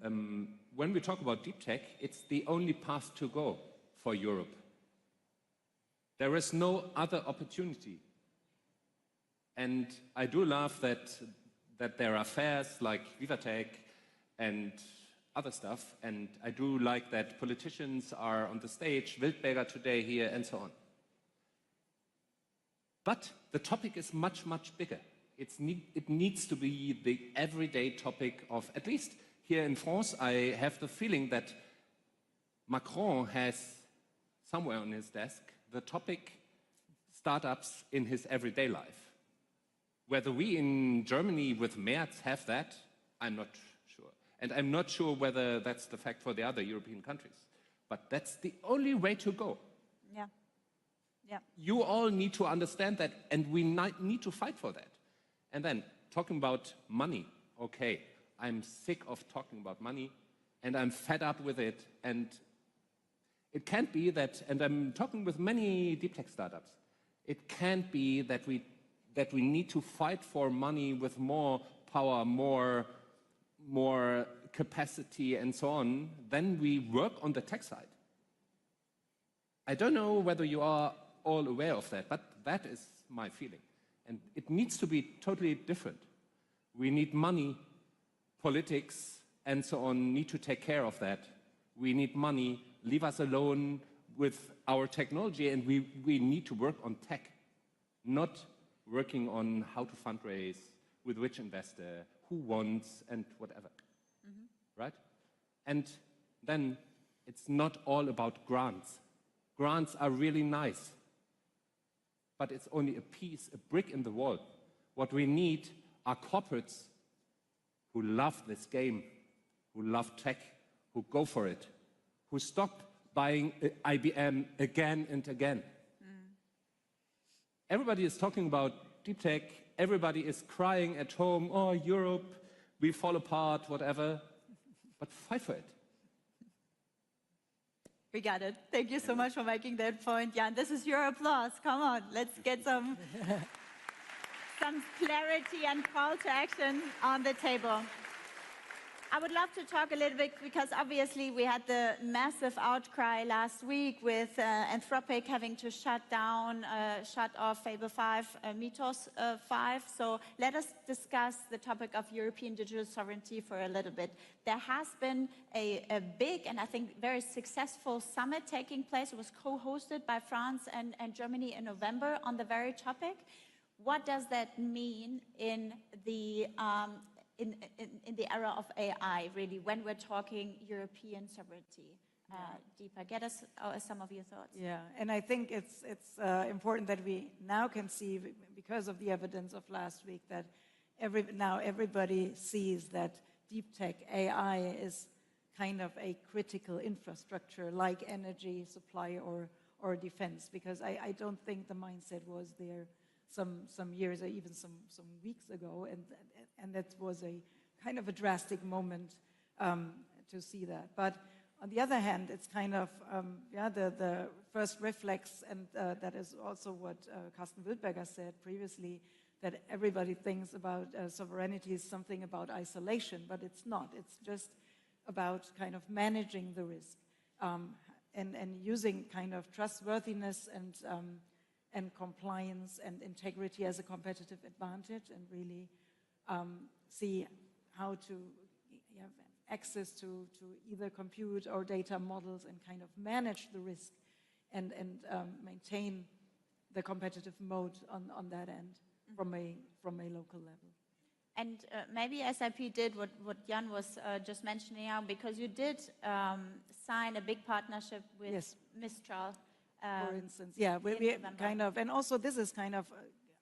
when we talk about deep tech, it's the only path to go for Europe. There is no other opportunity. And I do love that there are fairs like VivaTech and other stuff, and I do like that politicians are on the stage, Wildberger today here, and so on. But the topic is much, much bigger. It needs to be the everyday topic of, at least here in France, I have the feeling that Macron has somewhere on his desk the topic startups in his everyday life. Whether we in Germany with Merz have that, I'm not sure. And I'm not sure whether that's the fact for the other European countries. But that's the only way to go. Yeah. Yeah. You all need to understand that, and we need to fight for that. And then, talking about money, okay, I'm sick of talking about money, and I'm fed up with it, and it can't be that, and I'm talking with many deep tech startups, it can't be that we need to fight for money with more power, more capacity, and so on, then we work on the tech side. I don't know whether you are all aware of that, but that is my feeling. And it needs to be totally different. We need money, politics, and so on need to take care of that. We need money, leave us alone with our technology, and we need to work on tech, not working on how to fundraise, with which investor, who wants, and whatever, right? And then it's not all about grants. Grants are really nice, but it's only a piece, a brick in the wall. What we need are corporates who love this game, who love tech, who go for it, who stop buying IBM again and again. Everybody is talking about deep tech, everybody is crying at home, oh, Europe, we fall apart, whatever, but fight for it. We got it. Thank you so much for making that point, Jan. This is your applause. Come on, let's get some clarity and call to action on the table. I would love to talk a little bit, because obviously we had the massive outcry last week with Anthropic having to shut off Fable 5, Mythos 5. So let us discuss the topic of European digital sovereignty for a little bit. There has been a big and I think very successful summit taking place. It was co-hosted by France and Germany in November on the very topic. What does that mean in the era of AI, really, when we're talking European sovereignty? Deepa, get us some of your thoughts. Yeah, and I think it's important that we now can see, because of the evidence of last week, that now everybody sees that deep tech AI is kind of a critical infrastructure, like energy supply or defense, because I don't think the mindset was there some years or even some weeks ago, and that was a kind of a drastic moment to see that. But on the other hand, it's kind of, the first reflex, and that is also what Carsten Wildberger said previously, that everybody thinks about sovereignty is something about isolation, but it's not. It's just about kind of managing the risk and using kind of trustworthiness and compliance and integrity as a competitive advantage, and really see how to have access to either compute or data models and kind of manage the risk and maintain the competitive mode on that end from a local level. And maybe SAP did what Jan was just mentioning now, because you did sign a big partnership with Mistral. For instance, yeah, we kind of, and also this is kind of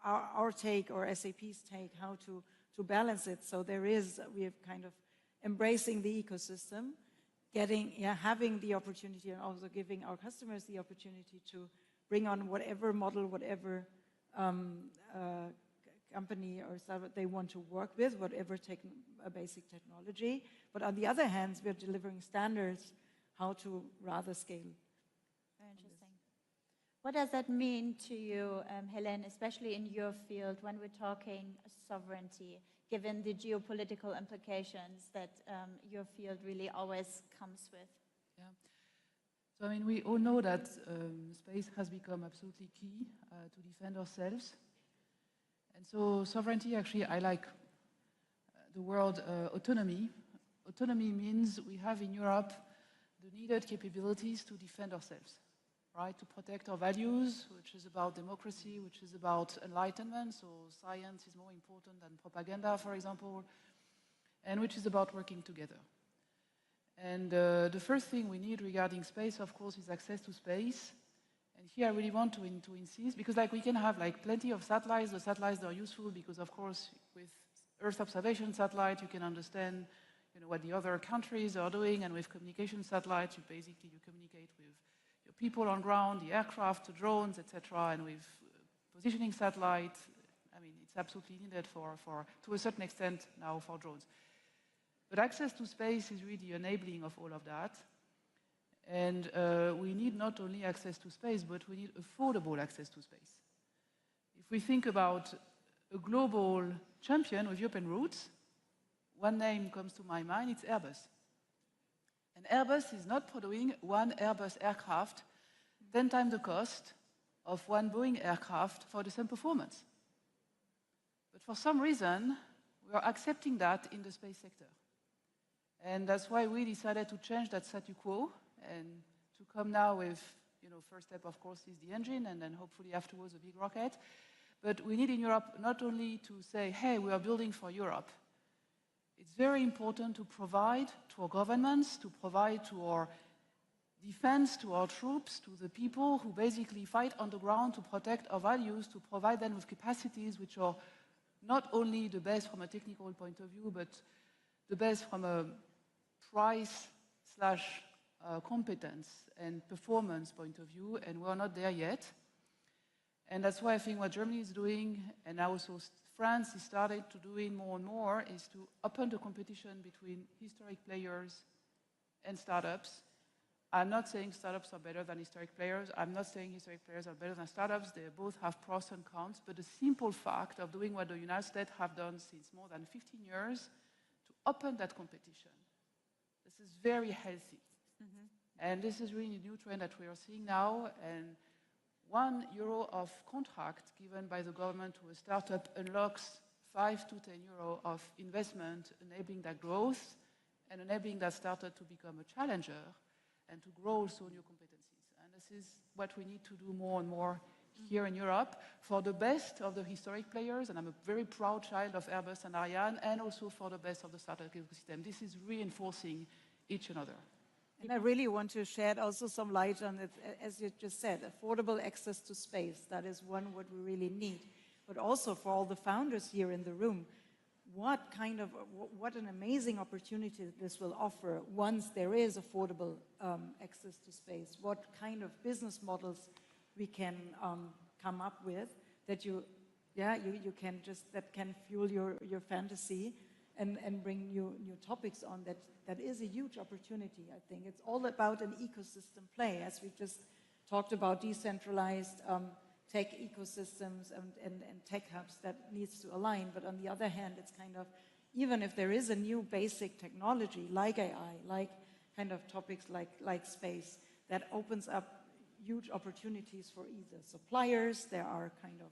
our take, or SAP's take, how to balance it. So we have kind of embracing the ecosystem, having the opportunity, and also giving our customers the opportunity to bring on whatever model, whatever company or startup they want to work with, whatever basic technology. But on the other hand, we're delivering standards how to rather scale. Very interesting. What does that mean to you, Helen, especially in your field, when we're talking sovereignty? given the geopolitical implications that your field really always comes with? Yeah. So, I mean, we all know that space has become absolutely key to defend ourselves. And so sovereignty, actually, I like the word autonomy. Autonomy means we have in Europe the needed capabilities to defend ourselves, right? To protect our values, which is about democracy, which is about enlightenment, so science is more important than propaganda, for example, and which is about working together. And the first thing we need regarding space, of course, is access to space. And here I really want to insist, because like we can have like plenty of satellites. The satellites are useful because, of course, with Earth observation satellite, you can understand what the other countries are doing, and with communication satellites, you communicate with your people on ground, the aircraft, the drones, etc. And with positioning satellite, I mean, it's absolutely needed to a certain extent now for drones. But access to space is really enabling of all of that. And we need not only access to space, but we need affordable access to space. If we think about a global champion with European roots, one name comes to my mind, it's Airbus. And Airbus is not producing one Airbus aircraft 10 times the cost of one Boeing aircraft for the same performance. But for some reason, we are accepting that in the space sector. And that's why we decided to change that statu quo and to come now with, first step, of course, is the engine, and then hopefully afterwards a big rocket. But we need in Europe not only to say, hey, we are building for Europe. It's very important to provide to our governments, to provide to our defense, to our troops, to the people who basically fight on the ground to protect our values, to provide them with capacities which are not only the best from a technical point of view, but the best from a price/competence and performance point of view, and we're not there yet. And that's why I think what Germany is doing, and also France is started to doing more and more, is to open the competition between historic players and startups. I'm not saying startups are better than historic players. I'm not saying historic players are better than startups. They both have pros and cons. But the simple fact of doing what the United States have done since more than 15 years, to open that competition, this is very healthy. Mm-hmm. And this is really a new trend that we are seeing now. And €1 of contract given by the government to a startup unlocks 5 to 10 euro of investment, enabling that growth and enabling that startup to become a challenger and to grow also new competencies. And this is what we need to do more and more here in Europe for the best of the historic players, and I'm a very proud child of Airbus and Ariane, and also for the best of the startup ecosystem. This is reinforcing each another. And I really want to shed also some light on it, as you just said, affordable access to space. That is what we really need. But also for all the founders here in the room, what an amazing opportunity this will offer once there is affordable access to space. What kind of business models we can come up with that you can that can fuel your fantasy and bring new topics on that. That is a huge opportunity, I think. It's all about an ecosystem play, as we just talked about decentralized tech ecosystems and tech hubs that needs to align. But on the other hand, it's kind of, even if there is a new basic technology like AI, like kind of topics like space, that opens up huge opportunities for either suppliers, there are kind of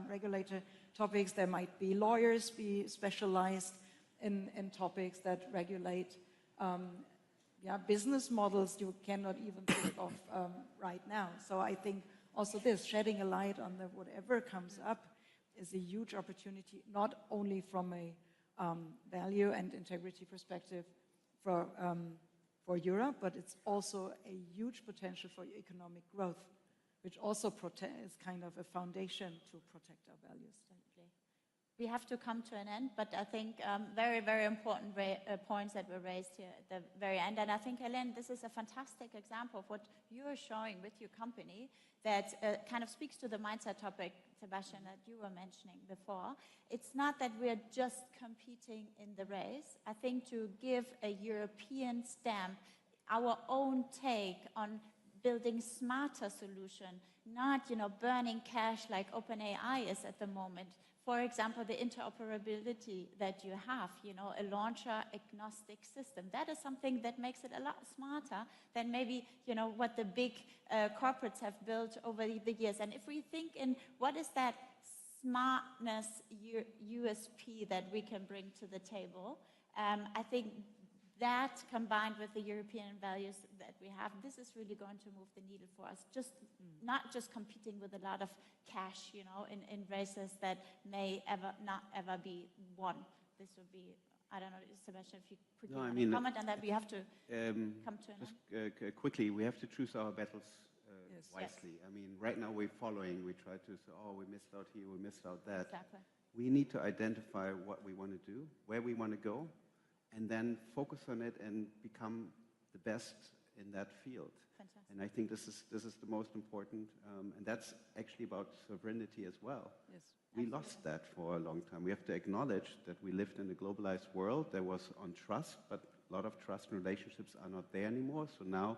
regulator topics, there might be lawyers be specialized in topics that regulate business models you cannot even think of right now. So I think also this, shedding a light on whatever comes up is a huge opportunity, not only from a value and integrity perspective for Europe, but it's also a huge potential for economic growth, which also is kind of a foundation to protect our values. We have to come to an end, but I think very, very important points that were raised here at the very end. And I think, Hélène, this is a fantastic example of what you are showing with your company that kind of speaks to the mindset topic, Sebastian, that you were mentioning before. It's not that we're just competing in the race. I think to give a European stamp, our own take on building smarter solution, not burning cash like OpenAI is at the moment, For example, the interoperability that you have, you know, a launcher agnostic system. That is something that makes it a lot smarter than maybe, you know, what the big corporates have built over the years. And if we think in what is that smartness USP that we can bring to the table, I think that combined with the European values that we have, this is really going to move the needle for us. Just not just competing with a lot of cash, you know, in races that may not ever be won. This would be, I don't know, Sebastian, if you quickly want to comment on that, we have to come to an end. Just quickly, we have to choose our battles Yes. wisely. I mean, right now we're following, we try to say, oh, we missed out here, we missed out that. Exactly. We need to identify what we want to do, where we want to go, and then focus on it and become the best in that field. Fantastic. And I think this is the most important, and that's actually about sovereignty as well. Yes. We lost that for a long time. We have to acknowledge that we lived in a globalized world. There was on trust, but a lot of trust and relationships are not there anymore. So now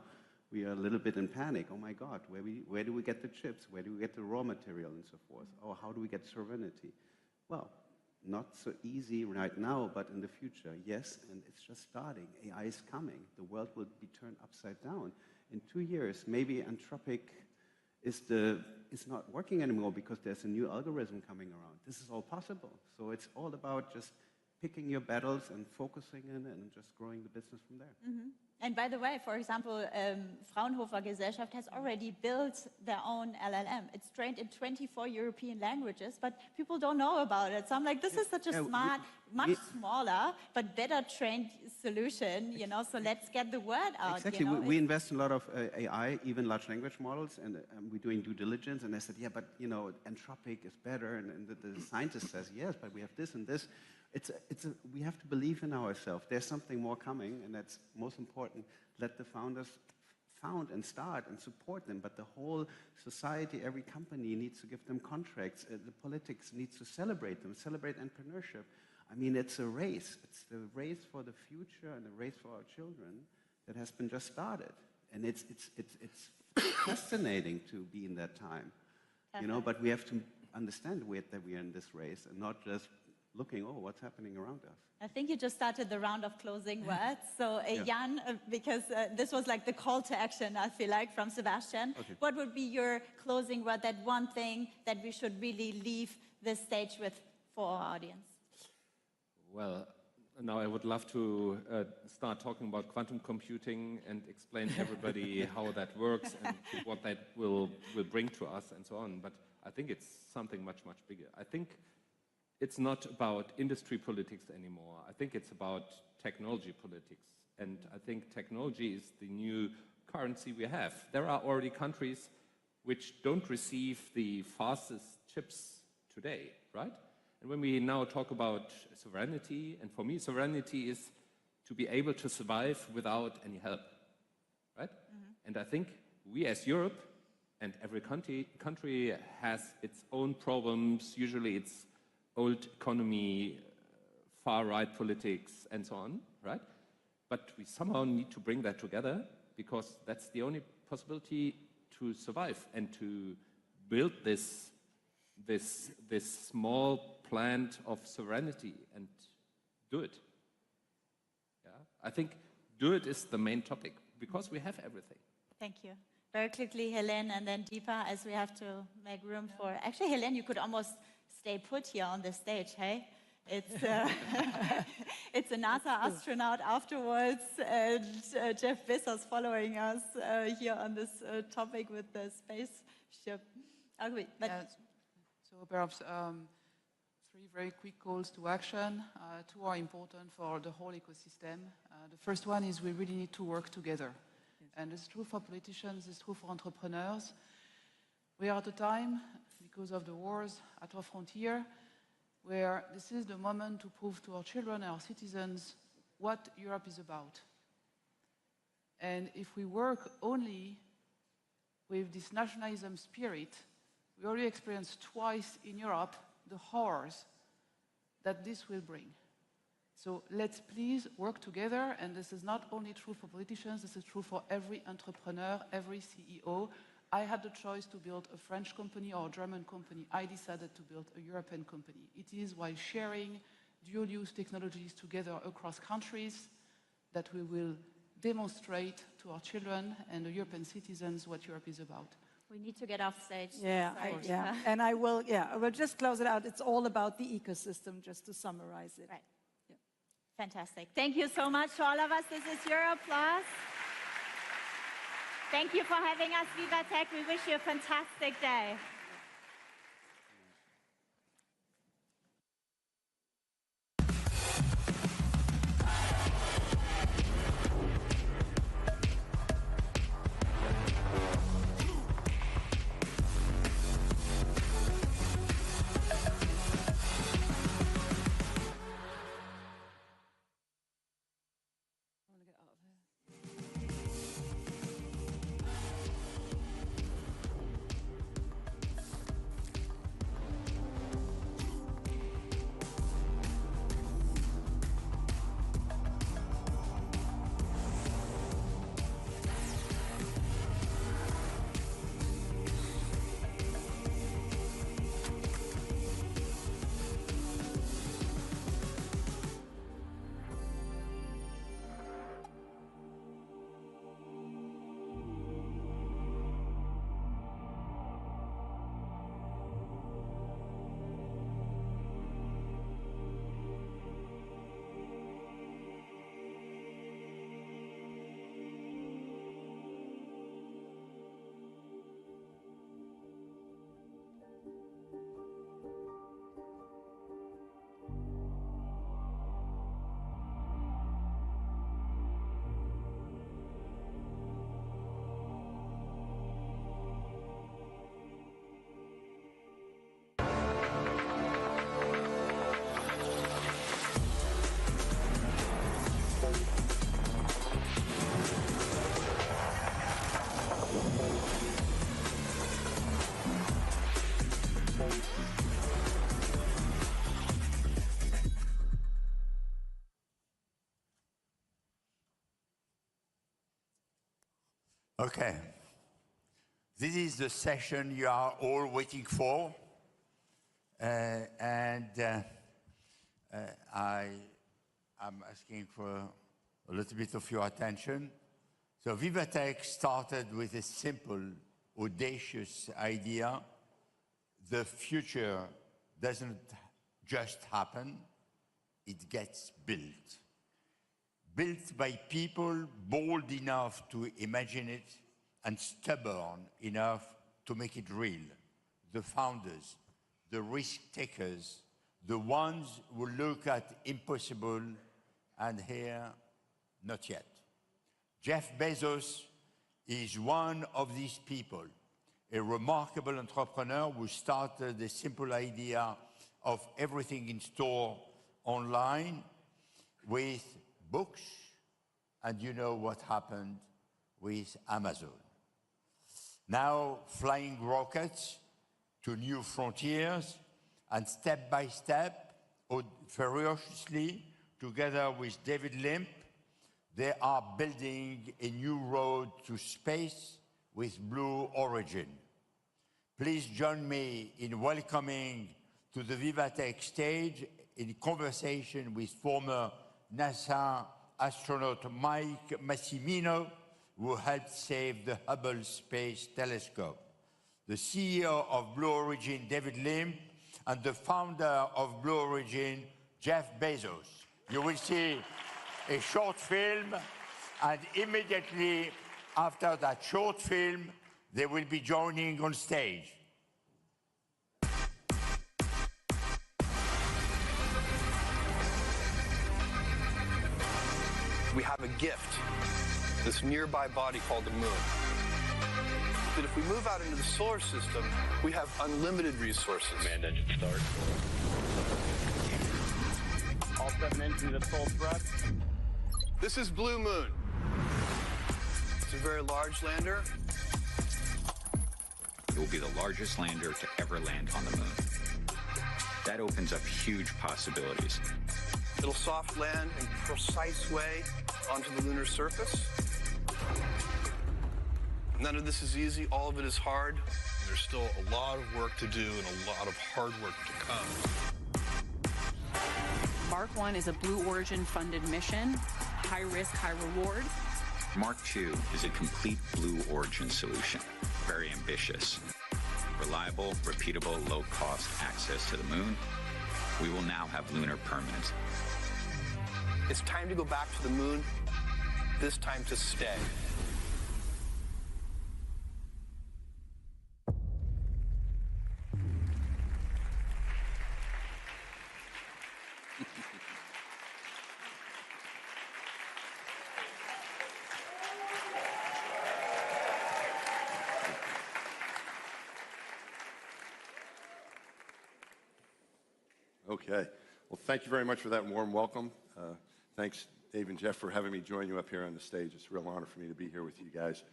we are a little bit in panic. Oh my God, where do we get the chips? Where do we get the raw material and so forth? Oh, how do we get sovereignty? Well, not so easy right now, but in the future, yes, and it's just starting. AI is coming. The world will be turned upside down. In 2 years, maybe Anthropic is not working anymore because there's a new algorithm coming around. This is all possible. So it's all about just picking your battles and focusing in and just growing the business from there. Mm-hmm. And by the way, for example, Fraunhofer Gesellschaft has already built their own LLM. It's trained in 24 European languages, but people don't know about it. So I'm like, this is such a smart, much smaller, but better trained solution, you know, so let's get the word out. Exactly. You know? We invest in a lot of AI, even large language models, and we're doing due diligence. And I said, yeah, but, you know, Anthropic is better. And the scientist says, yes, but we have this and this. We have to believe in ourselves. There's something more coming, and that's most important. Let the founders found and start and support them, but the whole society, every company needs to give them contracts. The politics needs to celebrate them, celebrate entrepreneurship. I mean, it's a race. It's the race for the future and the race for our children that has been just started. And it's fascinating to be in that time, you know, but we have to understand that we are in this race and not just looking, oh, what's happening around us? I think you just started the round of closing words. So Jan, because this was like the call to action, I feel like, from Sebastian. Okay. What would be your closing word, that one thing that we should really leave this stage with for our audience? Well, now I would love to start talking about quantum computing and explain to everybody how that works and what that will bring to us and so on. But I think it's something much, much bigger. I think it's not about industry politics anymore. I think it's about technology politics. And I think technology is the new currency we have. There are already countries which don't receive the fastest chips today, right? And when we now talk about sovereignty, and for me, sovereignty is to be able to survive without any help, right? Mm-hmm. And I think we as Europe, and every country has its own problems. Usually it's old economy, far-right politics, and so on, right? But we somehow need to bring that together because that's the only possibility to survive and to build this small plant of sovereignty and do it. Yeah? I think do it is the main topic because we have everything. Thank you. Very quickly, Helene, and then Deepa, as we have to make room for... Actually, Helene, you could almost stay put here on the stage, hey? It's it's a NASA astronaut afterwards, and Jeff Bezos following us here on this topic with the spaceship. Okay, but so perhaps 3 very quick calls to action. 2 are important for the whole ecosystem. The first one is we really need to work together. Yes. And it's true for politicians, it's true for entrepreneurs. We are at a time, because of the wars at our frontier, where this is the moment to prove to our children, our citizens, what Europe is about. And if we work only with this nationalism spirit, we already experienced twice in Europe the horrors that this will bring. So let's please work together, and this is not only true for politicians, this is true for every entrepreneur, every CEO. I had the choice to build a French company or a German company. I decided to build a European company. It is while sharing dual-use technologies together across countries that we will demonstrate to our children and the European citizens what Europe is about. We need to get off stage. Yeah, and I will just close it out. It's all about the ecosystem, just to summarize it. Right. Yeah. Fantastic. Thank you so much to all of us. This is your applause. Thank you for having us, VivaTech. We wish you a fantastic day. Okay. This is the session you are all waiting for. I'm asking for a little bit of your attention. So VivaTech started with a simple, audacious idea. The future doesn't just happen, it gets built. Built by people bold enough to imagine it and stubborn enough to make it real. The founders, the risk takers, the ones who look at impossible and here, not yet. Jeff Bezos is one of these people, a remarkable entrepreneur who started a simple idea of everything in store online with books, and you know what happened with Amazon. Now flying rockets to new frontiers, and step by step, ferociously, together with David Limp, they are building a new road to space with Blue Origin. Please join me in welcoming to the VivaTech stage in conversation with former NASA astronaut Mike Massimino, who helped save the Hubble Space Telescope, the CEO of Blue Origin, David Limp, and the founder of Blue Origin, Jeff Bezos. You will see a short film, and immediately after that short film, they will be joining on stage. We have a gift, this nearby body called the moon. That if we move out into the solar system, we have unlimited resources. Command engine start. All 7 engines at full thrust. This is Blue Moon. It's a very large lander. It will be the largest lander to ever land on the moon. That opens up huge possibilities. It'll soft land in a precise way onto the lunar surface. None of this is easy. All of it is hard. There's still a lot of work to do and a lot of hard work to come. Mark 1 is a Blue Origin funded mission, high risk, high reward. Mark II is a complete Blue Origin solution, very ambitious. Reliable, repeatable, low-cost access to the moon. We will now have lunar permanence. It's time to go back to the moon, this time to stay. Okay. Well, thank you very much for that warm welcome. Thanks, Dave and Jeff, for having me join you up here on the stage. It's a real honor for me to be here with you guys.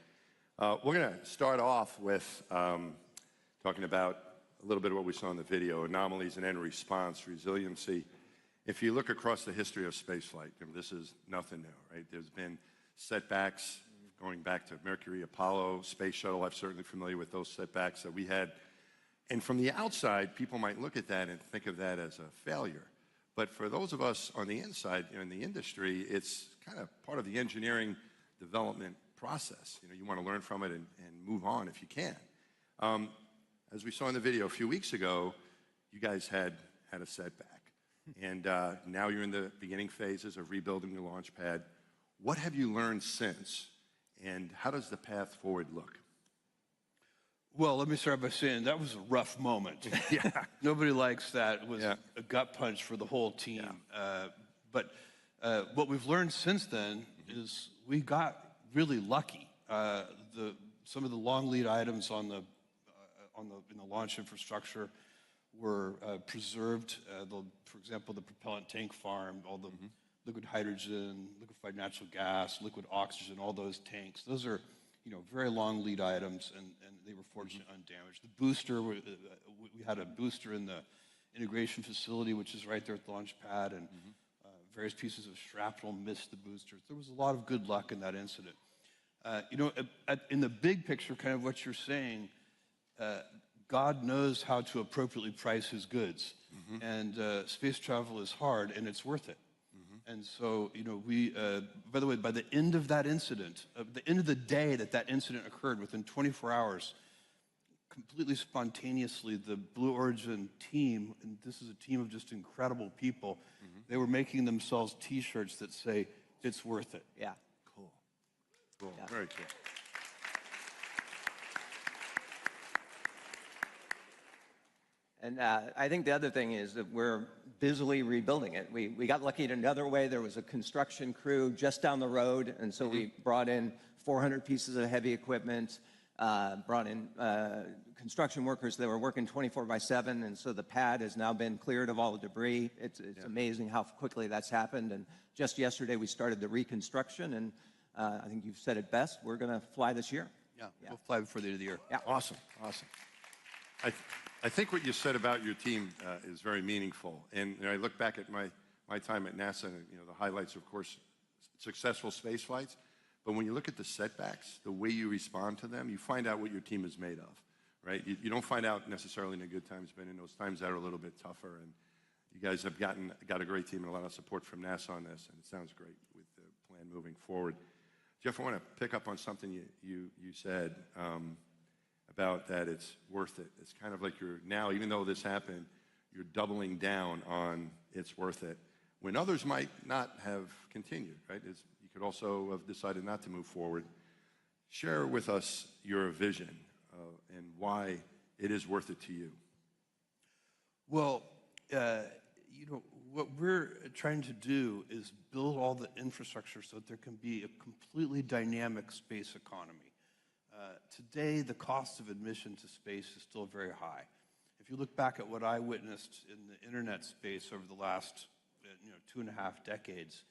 We're going to start off with talking about a little bit of what we saw in the video, anomalies and end response, resiliency. If you look across the history of spaceflight, this is nothing new, right? There's been setbacks going back to Mercury, Apollo, Space Shuttle. I'm certainly familiar with those setbacks that we had. And from the outside, people might look at that and think of that as a failure. But for those of us on the inside, in the industry, it's kind of part of the engineering development process. You want to learn from it and move on if you can. As we saw in the video a few weeks ago, you guys had a setback. And now you're in the beginning phases of rebuilding the launch pad. What have you learned since? And how does the path forward look? Well, let me start by saying that was a rough moment. Yeah. Nobody likes that. It was a gut punch for the whole team. Yeah. But what we've learned since then is we got really lucky. Some of the long lead items in the launch infrastructure were preserved. For example, the propellant tank farm, all the liquid hydrogen, liquefied natural gas, liquid oxygen, all those tanks. Those are very long lead items, and they were fortunately undamaged. The booster, we had a booster in the integration facility, which is right there at the launch pad, and various pieces of shrapnel missed the boosters. There was a lot of good luck in that incident. In the big picture, kind of what you're saying, God knows how to appropriately price his goods, and space travel is hard, and it's worth it. And so, by the way, by the end of that incident, the end of the day that incident occurred, within 24 hours, completely spontaneously, the Blue Origin team, and this is a team of just incredible people, they were making themselves T-shirts that say, "It's worth it." Yeah. Cool. Yeah. Very cool. And I think the other thing is that we're busily rebuilding it. We got lucky in another way. There was a construction crew just down the road, and so we brought in 400 pieces of heavy equipment, brought in construction workers that were working 24/7, and so the pad has now been cleared of all the debris. It's amazing how quickly that's happened, and just yesterday we started the reconstruction, and I think you've said it best, we're going to fly this year. Yeah, we'll fly before the end of the year. Yeah. Awesome. I think what you said about your team is very meaningful. And I look back at my time at NASA, and the highlights, of course, successful space flights. But when you look at the setbacks, the way you respond to them, you find out what your team is made of, right? You don't find out necessarily in the good times, but in those times that are a little bit tougher. And you guys have got a great team and a lot of support from NASA on this, and it sounds great with the plan moving forward. Jeff, I want to pick up on something you said. About that it's worth it. It's kind of like you're now, even though this happened, you're doubling down on it's worth it, when others might not have continued, right? You could also have decided not to move forward. Share with us your vision and why it is worth it to you. Well, what we're trying to do is build all the infrastructure so that there can be a completely dynamic space economy. Today, the cost of admission to space is still very high. If you look back at what I witnessed in the internet space over the last 2.5 decades,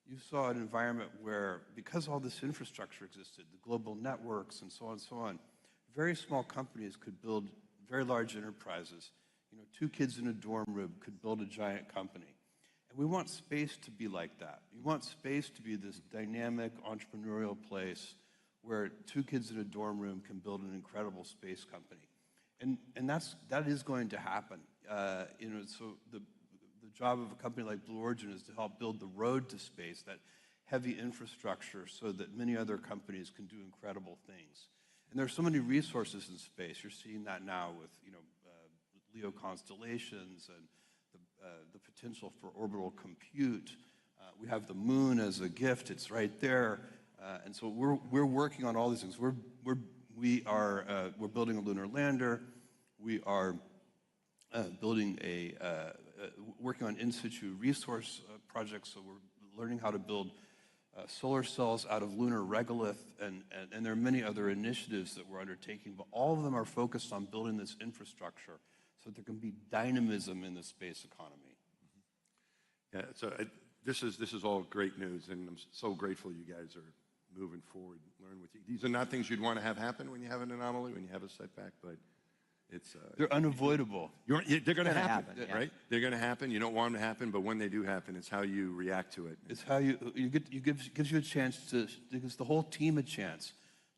you saw an environment where, because all this infrastructure existed, the global networks and so on, very small companies could build very large enterprises. 2 kids in a dorm room could build a giant company. And we want space to be like that. We want space to be this dynamic entrepreneurial place where two kids in a dorm room can build an incredible space company. And that is going to happen. You know, so the job of a company like Blue Origin is to help build the road to space, that heavy infrastructure, so that many other companies can do incredible things. And there's so many resources in space. You're seeing that now with, you know, LEO constellations and the potential for orbital compute. We have the moon as a gift. It's right there. And so we're working on all these things. We're building a lunar lander. We are building working on in situ resource projects. So we're learning how to build solar cells out of lunar regolith, and there are many other initiatives that we're undertaking, but all of them are focused on building this infrastructure so that there can be dynamism in the space economy. Yeah, so this is all great news, and I'm so grateful you guys are moving forward, learn with you. These are not things you'd want to have happen when you have an anomaly, when you have a setback, but it's... they're unavoidable. They're going to happen, yeah. right? They're going to happen. You don't want them to happen, but when they do happen, it's how you react to it. It's how gives you a chance to, gives the whole team a chance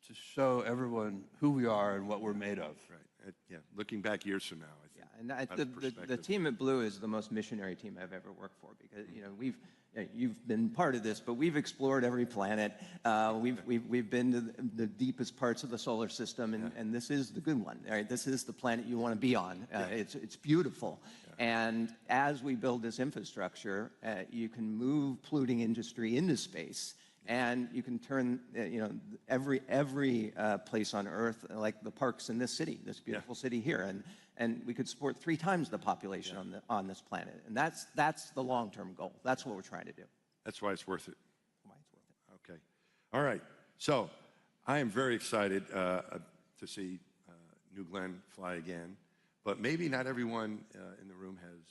to show everyone who we are and what we're made of. Right. Yeah. Looking back years from now, I think. And the team at Blue is the most missionary team I've ever worked for, because you know you've been part of this, but we've explored every planet. We've been to the deepest parts of the solar system, and this is the good one. Right? This is the planet you want to be on. It's beautiful. Yeah. And as we build this infrastructure, you can move polluting industry into space. And you can turn, you know, every place on Earth, like the parks in this city, this beautiful city here, and we could support 3 times the population on this planet. And that's the long-term goal. That's what we're trying to do. That's why it's worth it. Why it's worth it. Okay. All right. So I am very excited to see New Glenn fly again, but maybe not everyone in the room is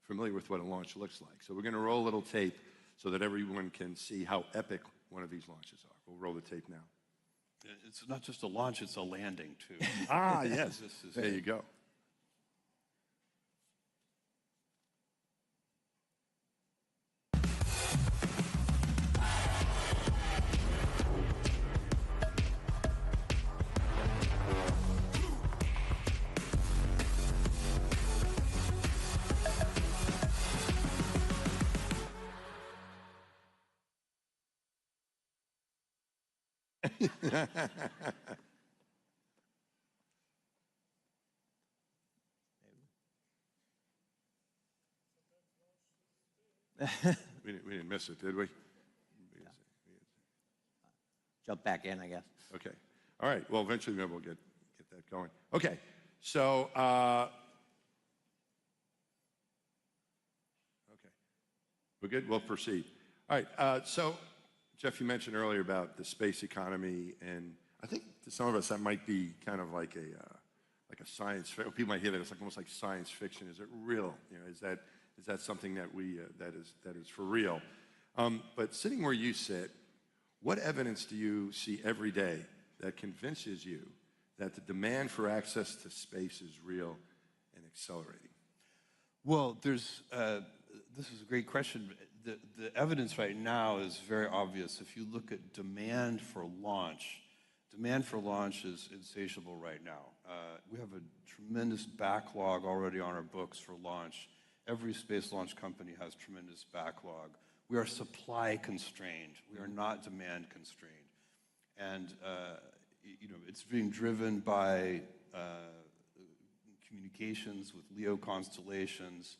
familiar with what a launch looks like. So we're going to roll a little tape so that everyone can see how epic one of these launches are. We'll roll the tape now. It's not just a launch, it's a landing, too. Yes. There you go. We didn't miss it, did we? Yeah. Jump back in, I guess. Okay. All right. Well, eventually maybe we'll get that going. Okay. So, okay. We're good? We'll proceed. All right. So, Jeff, you mentioned earlier about the space economy, and I think to some of us that might be kind of like a science fiction. People might hear that it's like almost like science fiction. Is it real? You know, is that something that that is for real? But sitting where you sit, what evidence do you see every day that convinces you that the demand for access to space is real and accelerating? Well, this is a great question. The evidence right now is very obvious. If you look at demand for launch is insatiable right now. We have a tremendous backlog already on our books for launch. Every space launch company has tremendous backlog. We are supply constrained. We are not demand constrained. And you know, it's being driven by communications with LEO constellations.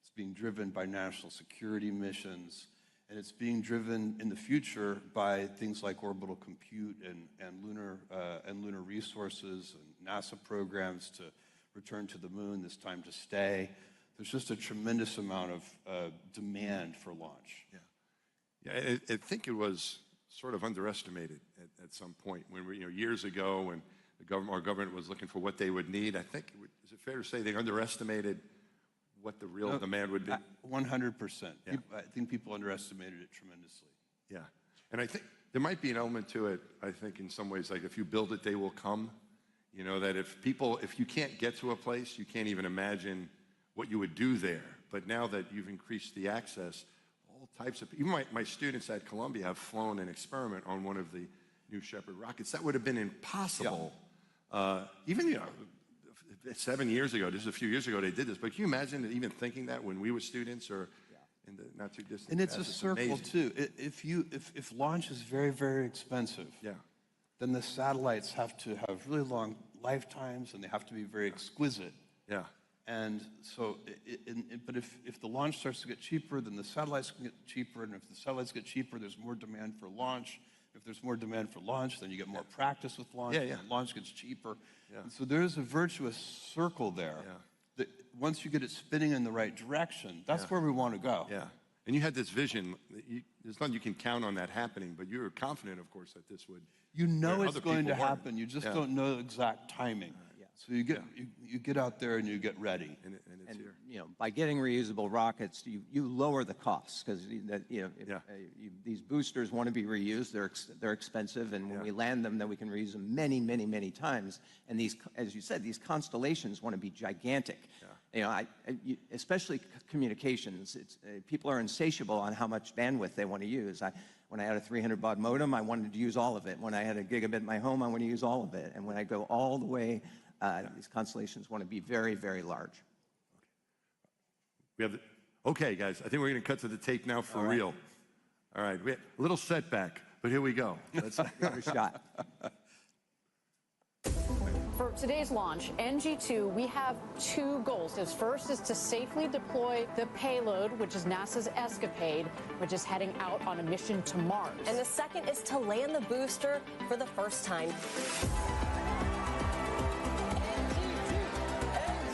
It's being driven by national security missions. And it's being driven in the future by things like orbital compute and lunar resources and NASA programs to return to the moon, this time to stay. There's just a tremendous amount of demand for launch. Yeah, I think it was sort of underestimated at some point when years ago when our government was looking for what they would need. I think is it fair to say they underestimated what the real demand would be? 100%. Yeah. I think people underestimated it tremendously. Yeah, and I think there might be an element to it. I think in some ways, like if you build it, they will come. You know that if you can't get to a place, you can't even imagine what you would do there. But now that you've increased the access, all types of, even my students at Columbia have flown an experiment on one of the New Shepard rockets. That would have been impossible. Even, 7 years ago, just a few years ago, they did this. But can you imagine even thinking that when we were students or in the not too distant And it's past? a circle amazing. too. If launch is very, very expensive, then the satellites have to have really long lifetimes and they have to be very exquisite. Yeah. And so, but if the launch starts to get cheaper, then the satellites can get cheaper. And if the satellites get cheaper, there's more demand for launch. If there's more demand for launch, then you get more practice with launch. And launch gets cheaper. And so there's a virtuous circle there. That once you get it spinning in the right direction, that's where we want to go. Yeah. And you had this vision. There's nothing you can count on that happening, but you were confident, of course, that this would. You know it's other going to people weren't. happen. You just don't know the exact timing. So you get out there and you get ready. And it's here. By getting reusable rockets, you lower the costs because these boosters want to be reused. They're expensive, and when we land them, then we can reuse them many, many, many times. And these, as you said, these constellations want to be gigantic. Especially communications. People are insatiable on how much bandwidth they want to use. When I had a 300 baud modem, I wanted to use all of it. When I had a gigabit in my home, I want to use all of it. And when I go all the way, these constellations want to be very, very large. Okay, guys, I think we're going to cut to the tape now for real. All right, we had a little setback, but here we go. Let's give it a shot. For today's launch, NG2, we have two goals. The first is to safely deploy the payload, which is NASA's Escapade, which is heading out on a mission to Mars. And the second is to land the booster for the first time.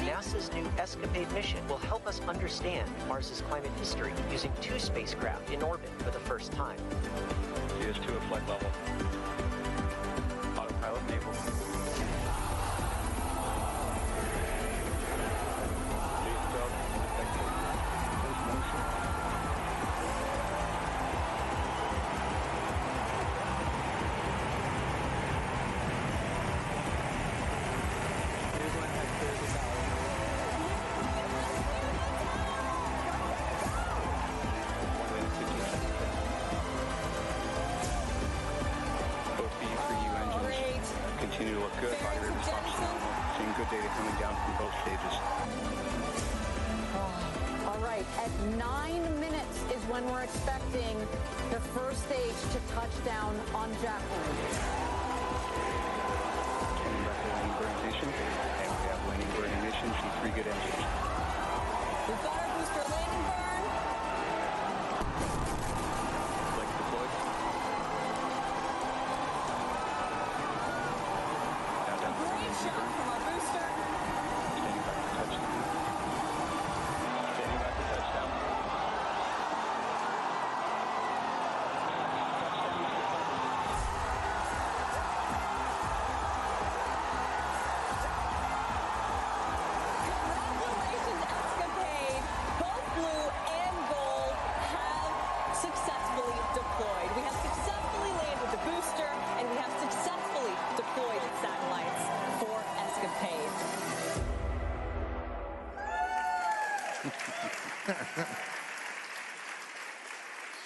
NASA's new Escapade mission will help us understand Mars's climate history using two spacecraft in orbit for the first time. CS2 at flight level. Autopilot enabled. Continue to look good. Body rate response normal. Seeing good data coming down from both stages. All right, at 9 minutes is when we're expecting the first stage to touch down on Jacqueline. Turning back to landing burn ignition. And we have landing burn ignition from 3 good engines. We've got our booster landing burn. Flight deployed. Great shot from our booster. Standing back to touchdown. Standing back to touchdown. Congratulations, Escapade. Both blue and gold have successfully deployed. We have successfully landed the booster, and we have successfully deployed satellites for Escapade.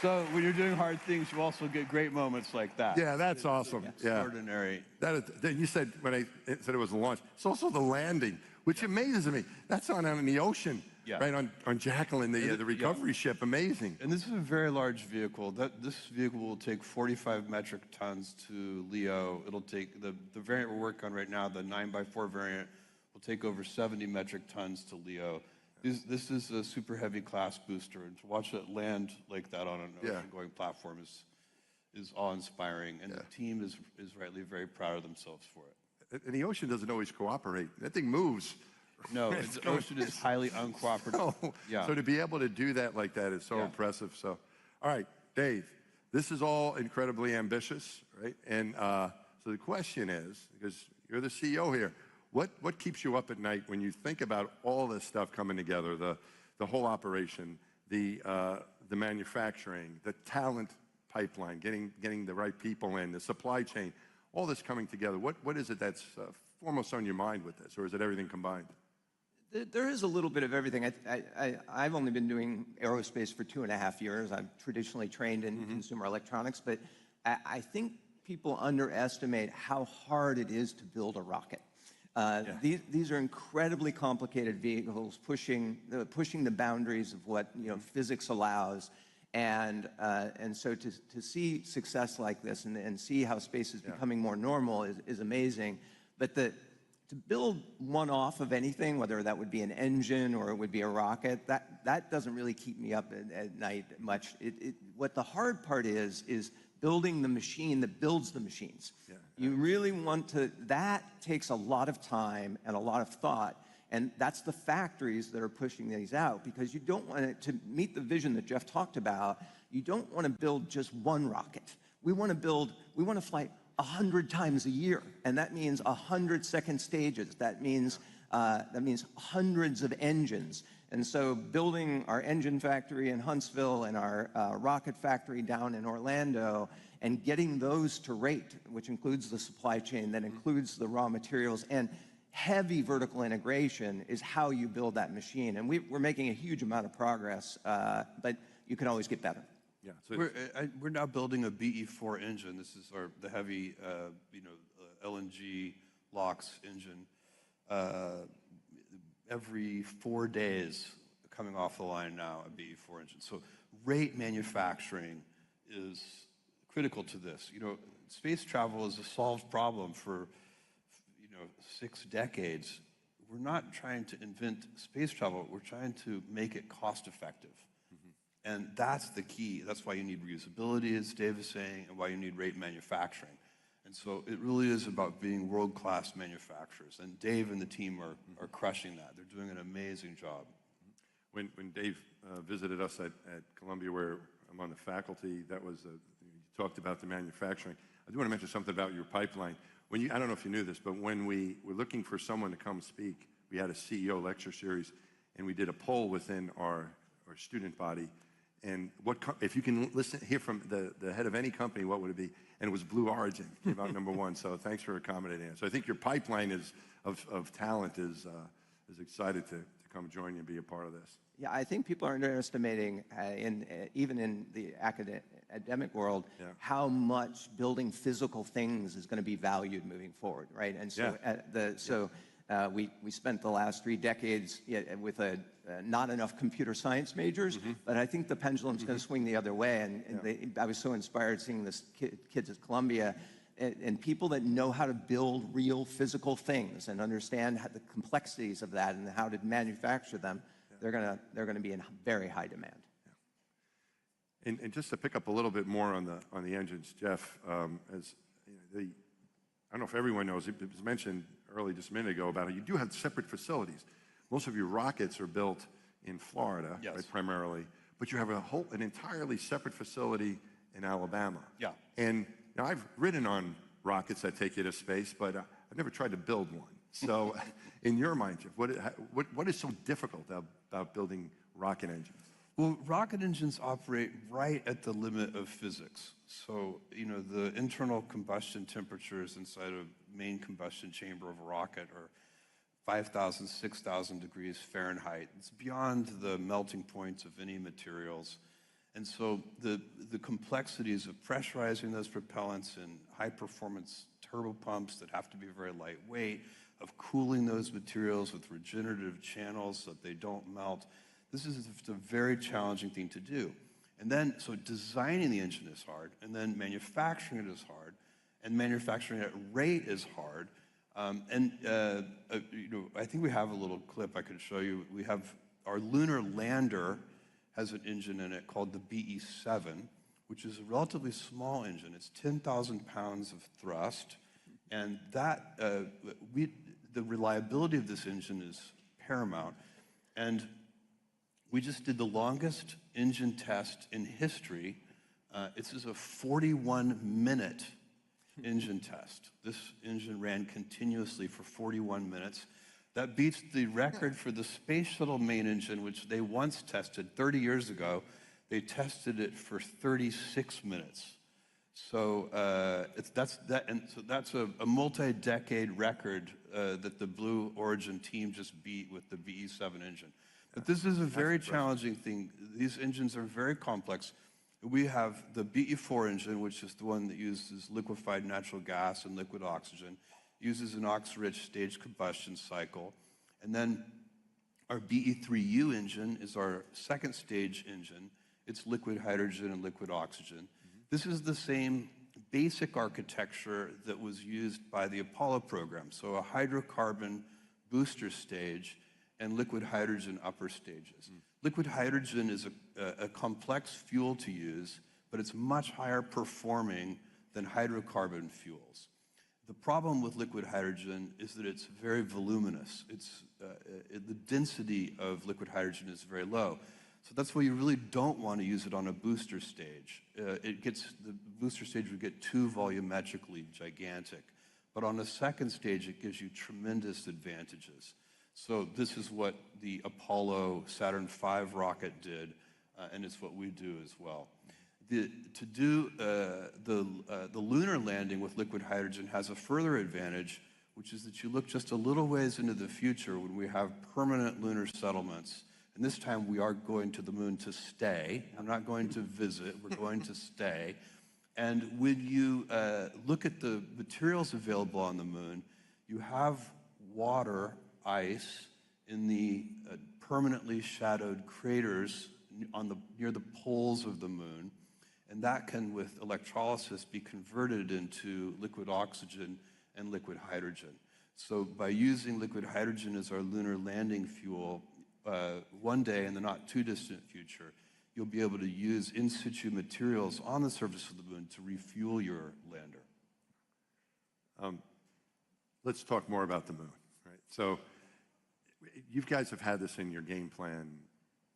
So when you're doing hard things, you also get great moments like that. Yeah, that's awesome. Extraordinary. Then you said, when I said it was the launch, it's also the landing, which amazes me. That's on out in the ocean, right on Jacqueline, the recovery ship. Amazing. And this is a very large vehicle. This vehicle will take 45 metric tons to LEO. It'll take, the variant we're working on right now, the 9x4 variant, will take over 70 metric tons to LEO. This is a super heavy class booster, and to watch it land like that on an ocean-going platform is awe-inspiring, and the team is rightly very proud of themselves for it. And the ocean doesn't always cooperate. That thing moves. No, the ocean is highly uncooperative. So to be able to do that like that is so impressive. So, all right, Dave, this is all incredibly ambitious, right? And so the question is, because you're the CEO here, what keeps you up at night when you think about all this stuff coming together, the whole operation, the manufacturing, the talent pipeline, getting the right people in, the supply chain, all this coming together? What is it that's foremost on your mind with this, or is it everything combined? There is a little bit of everything. I've only been doing aerospace for 2.5 years. I'm traditionally trained in consumer electronics, but I think people underestimate how hard it is to build a rocket. These are incredibly complicated vehicles pushing the boundaries of what physics allows. And so to see success like this and see how space is becoming more normal is amazing. But to build one off of anything, whether that would be an engine or it would be a rocket, that doesn't really keep me up at night much. What the hard part is building the machine that builds the machines. You really want to, that takes a lot of time and a lot of thought. And that's the factories that are pushing these out, because you don't want it to meet the vision that Jeff talked about. You don't want to build just one rocket. We want to fly 100 times a year, and that means 100 second stages. That means hundreds of engines. And so building our engine factory in Huntsville and our rocket factory down in Orlando and getting those to rate, which includes the supply chain, that includes the raw materials, and heavy vertical integration is how you build that machine. And we're making a huge amount of progress, but you can always get better. Yeah, so we're now building a BE4 engine. This is the heavy, LNG LOX engine. Every 4 days coming off the line now, a BE4 engine. So rate manufacturing is critical to this. Space travel is a solved problem for 6 decades. We're not trying to invent space travel. We're trying to make it cost effective. And that's the key. That's why you need reusability, as Dave is saying, and why you need rate manufacturing. And so it really is about being world-class manufacturers. And Dave and the team are crushing that. They're doing an amazing job. When Dave visited us at Columbia, where I'm on the faculty, you talked about the manufacturing. I do want to mention something about your pipeline. I don't know if you knew this, but when we were looking for someone to come speak, we had a CEO lecture series, and we did a poll within our student body. And if you can hear from the head of any company, what would it be? And it was Blue Origin, came out #1. So thanks for accommodating us. So I think your pipeline of talent is excited to come join you and be a part of this. Yeah, I think people are underestimating, even in the academic world, how much building physical things is going to be valued moving forward, right? And so, we spent the last 3 decades with not enough computer science majors, but I think the pendulum's going to swing the other way. And I was so inspired seeing this kids at Columbia, and people that know how to build real physical things and understand the complexities of that and how to manufacture them. They're going to be in very high demand. And just to pick up a little bit more on the engines, Jeff, I don't know if everyone knows, it was mentioned early just a minute ago about how you do have separate facilities. Most of your rockets are built in Florida, right, primarily, but you have an entirely separate facility in Alabama. Yeah. And I've ridden on rockets that take you to space, but I've never tried to build one. So in your mind, Jeff, what is so difficult about building rocket engines? Well, rocket engines operate right at the limit of physics. So, the internal combustion temperatures inside a main combustion chamber of a rocket are 5,000, 6,000 degrees Fahrenheit. It's beyond the melting points of any materials. And so the complexities of pressurizing those propellants in high-performance turbopumps that have to be very lightweight, of cooling those materials with regenerative channels so that they don't melt. This is a very challenging thing to do. And then, so designing the engine is hard, and then manufacturing it is hard, and manufacturing at rate is hard. I think we have a little clip I could show you. We have our lunar lander has an engine in it called the BE7, which is a relatively small engine. It's 10,000 pounds of thrust, and the reliability of this engine is paramount. And we just did the longest engine test in history. This is a 41-minute engine test. This engine ran continuously for 41 minutes. That beats the record for the Space Shuttle main engine, which they once tested 30 years ago. They tested it for 36 minutes. So that's a multi-decade record that the Blue Origin team just beat with the BE7 engine. But this is a very challenging thing. These engines are very complex. We have the BE4 engine, which is the one that uses liquefied natural gas and liquid oxygen, uses an ox-rich stage combustion cycle. And then our BE3U engine is our second stage engine. It's liquid hydrogen and liquid oxygen. This is the same basic architecture that was used by the Apollo program. So a hydrocarbon booster stage and liquid hydrogen upper stages. Liquid hydrogen is a complex fuel to use, but it's much higher performing than hydrocarbon fuels. The problem with liquid hydrogen is that it's very voluminous. The density of liquid hydrogen is very low. So that's why you really don't want to use it on a booster stage. The booster stage would get too volumetrically gigantic. But on a second stage, it gives you tremendous advantages. So this is what the Apollo Saturn V rocket did, and it's what we do as well. To do the lunar landing with liquid hydrogen has a further advantage, which is that you look just a little ways into the future when we have permanent lunar settlements. And this time we are going to the moon to stay. We're not going to visit, we're going to stay. And when you look at the materials available on the moon, you have water, ice, in the permanently shadowed craters near the poles of the moon. And that can, with electrolysis, be converted into liquid oxygen and liquid hydrogen. So by using liquid hydrogen as our lunar landing fuel, one day in the not too distant future, you'll be able to use in situ materials on the surface of the moon to refuel your lander. Let's talk more about the moon, right? So you guys have had this in your game plan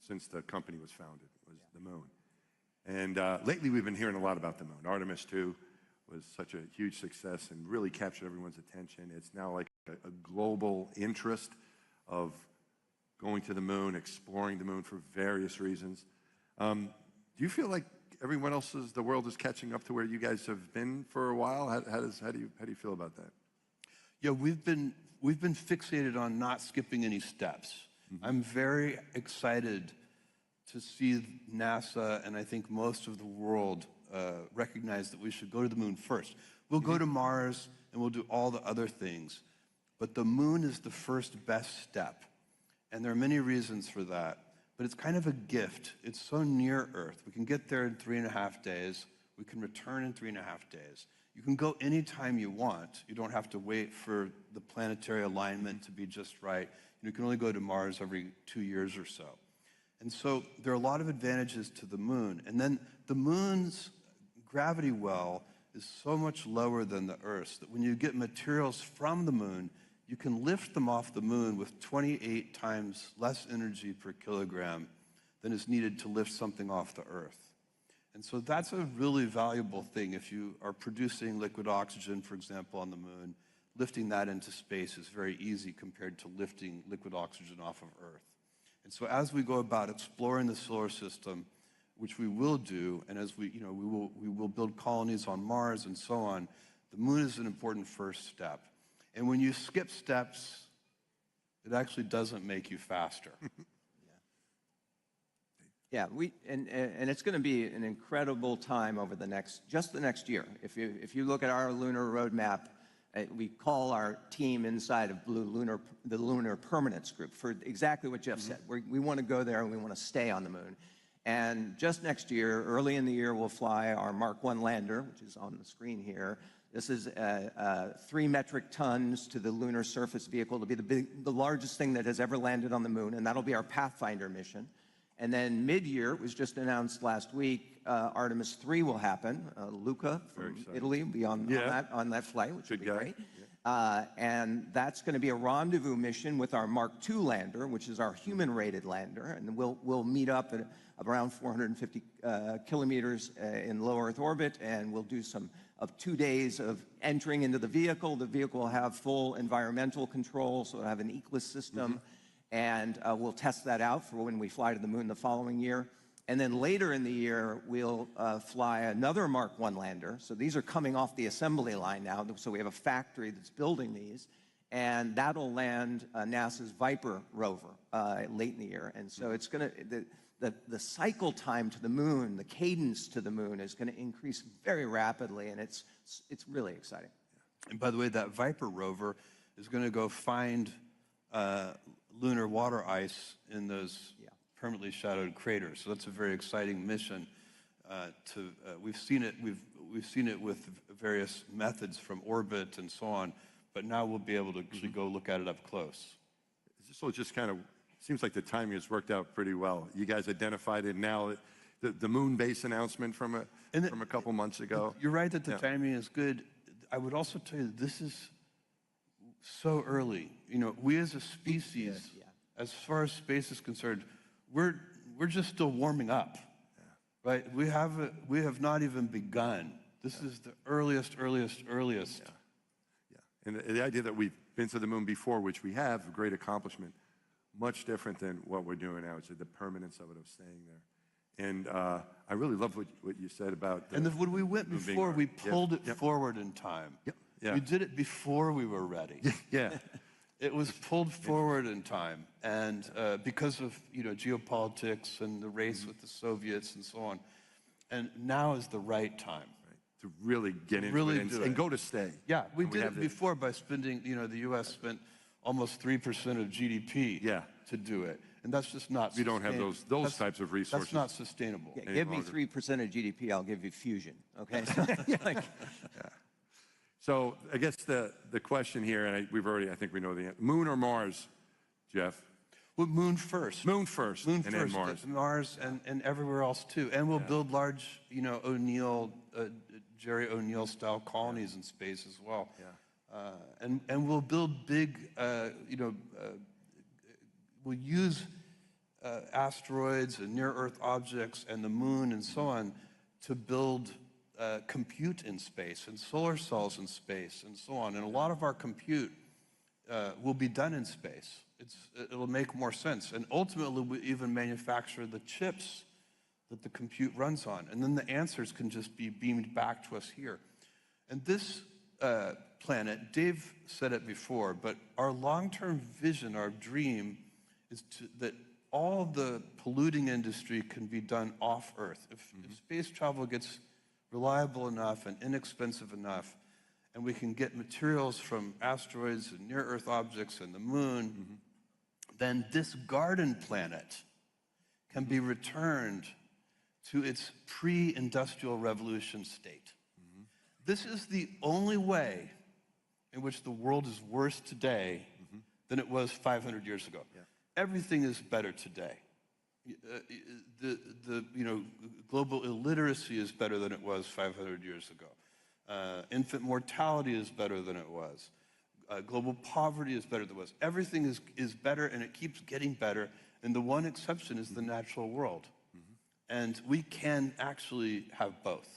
since the company was founded, was the moon. And lately we've been hearing a lot about the moon. Artemis II was such a huge success and really captured everyone's attention. It's now like a global interest of going to the moon, exploring the moon for various reasons. Do you feel like everyone else the world is catching up to where you guys have been for a while? How do you feel about that? Yeah, we've been fixated on not skipping any steps. I'm very excited to see NASA, and I think most of the world, recognize that we should go to the moon first. We'll go to Mars, and we'll do all the other things. But the moon is the first best step. And there are many reasons for that. But it's kind of a gift. It's so near Earth. We can get there in 3.5 days. We can return in 3.5 days. You can go anytime you want. You don't have to wait for the planetary alignment to be just right. You can only go to Mars every 2 years or so. And so there are a lot of advantages to the moon. And then the moon's gravity well is so much lower than the Earth's that when you get materials from the moon, you can lift them off the moon with 28 times less energy per kilogram than is needed to lift something off the Earth. And so that's a really valuable thing. If you are producing liquid oxygen, for example, on the moon, lifting that into space is very easy compared to lifting liquid oxygen off of Earth. And so as we go about exploring the solar system, which we will do, and as we will build colonies on Mars and so on, the moon is an important first step. And when you skip steps, it actually doesn't make you faster. Yeah, and it's going to be an incredible time over the next year. If you look at our lunar roadmap, we call our team inside of the Lunar Permanence Group for exactly what Jeff said. We want to go there and we want to stay on the moon. And just next year, early in the year, we'll fly our Mark 1 lander, which is on the screen here. This is 3 metric tons to the lunar surface vehicle. It'll be the largest thing that has ever landed on the moon, and that'll be our Pathfinder mission. And then mid-year, it was just announced last week, Artemis III will happen. Luca from Italy will be on that flight, which would be great. Yeah. And that's going to be a rendezvous mission with our Mark II lander, which is our human-rated lander. And we'll meet up at around 450 kilometers in low Earth orbit, and we'll do 2 days of entering into the vehicle. The vehicle will have full environmental control, so it'll have an ECLIS system. And we'll test that out for when we fly to the moon the following year. And then later in the year, we'll fly another Mark I lander. So these are coming off the assembly line now. So we have a factory that's building these. And that'll land NASA's Viper rover late in the year. And so it's going to, the cycle time to the moon, the cadence to the moon is going to increase very rapidly, and it's really exciting. And by the way, that Viper rover is going to go find lunar water ice in those permanently shadowed craters. So that's a very exciting mission. We've seen it with various methods from orbit and so on, but now we'll be able to actually go look at it up close. So it just kind of seems like the timing has worked out pretty well. You guys identified it now. The moon base announcement from a couple months ago. You're right that the timing is good. I would also tell you this is so early. You know, we as a species, as far as space is concerned, we're just still warming up, right? We have not even begun. This is the earliest. And the idea that we've been to the moon before, which we have, a great accomplishment, much different than what we're doing now. It's the permanence of it, of staying there. And I really love what you said about when we went before, we pulled it forward in time. We did it before we were ready. It was pulled forward in time, and because of geopolitics and the race with the Soviets and so on, and now is the right time to really get into it and go to stay. Yeah, we did it before by spending. The U.S. spent almost 3% of GDP to do it, and that's just not. We don't have those types of resources. That's not sustainable. Yeah, give me 3% of GDP, I'll give you fusion. Okay. So I guess the question here, and I think we know the answer. Moon or Mars, Jeff? Well, moon first. Moon first. Moon and first. Then Mars. Mars and everywhere else too. And we'll build large, Jerry O'Neill style colonies in space as well. And we'll build big, we'll use asteroids and near-Earth objects and the moon and so on to build compute in space and solar cells in space and so on. And a lot of our compute will be done in space. It'll make more sense. And ultimately, we even manufacture the chips that the compute runs on. And then the answers can just be beamed back to us here. And this planet, Dave said it before, but our long-term vision, our dream, is that all the polluting industry can be done off Earth. If space travel gets reliable enough and inexpensive enough, and we can get materials from asteroids and near-Earth objects and the moon, then this garden planet can be returned to its pre-industrial revolution state. This is the only way in which the world is worse today than it was 500 years ago. Everything is better today. Global illiteracy is better than it was 500 years ago. Infant mortality is better than it was. Global poverty is better than it was. Everything is better, and it keeps getting better. And the one exception is the natural world. And we can actually have both.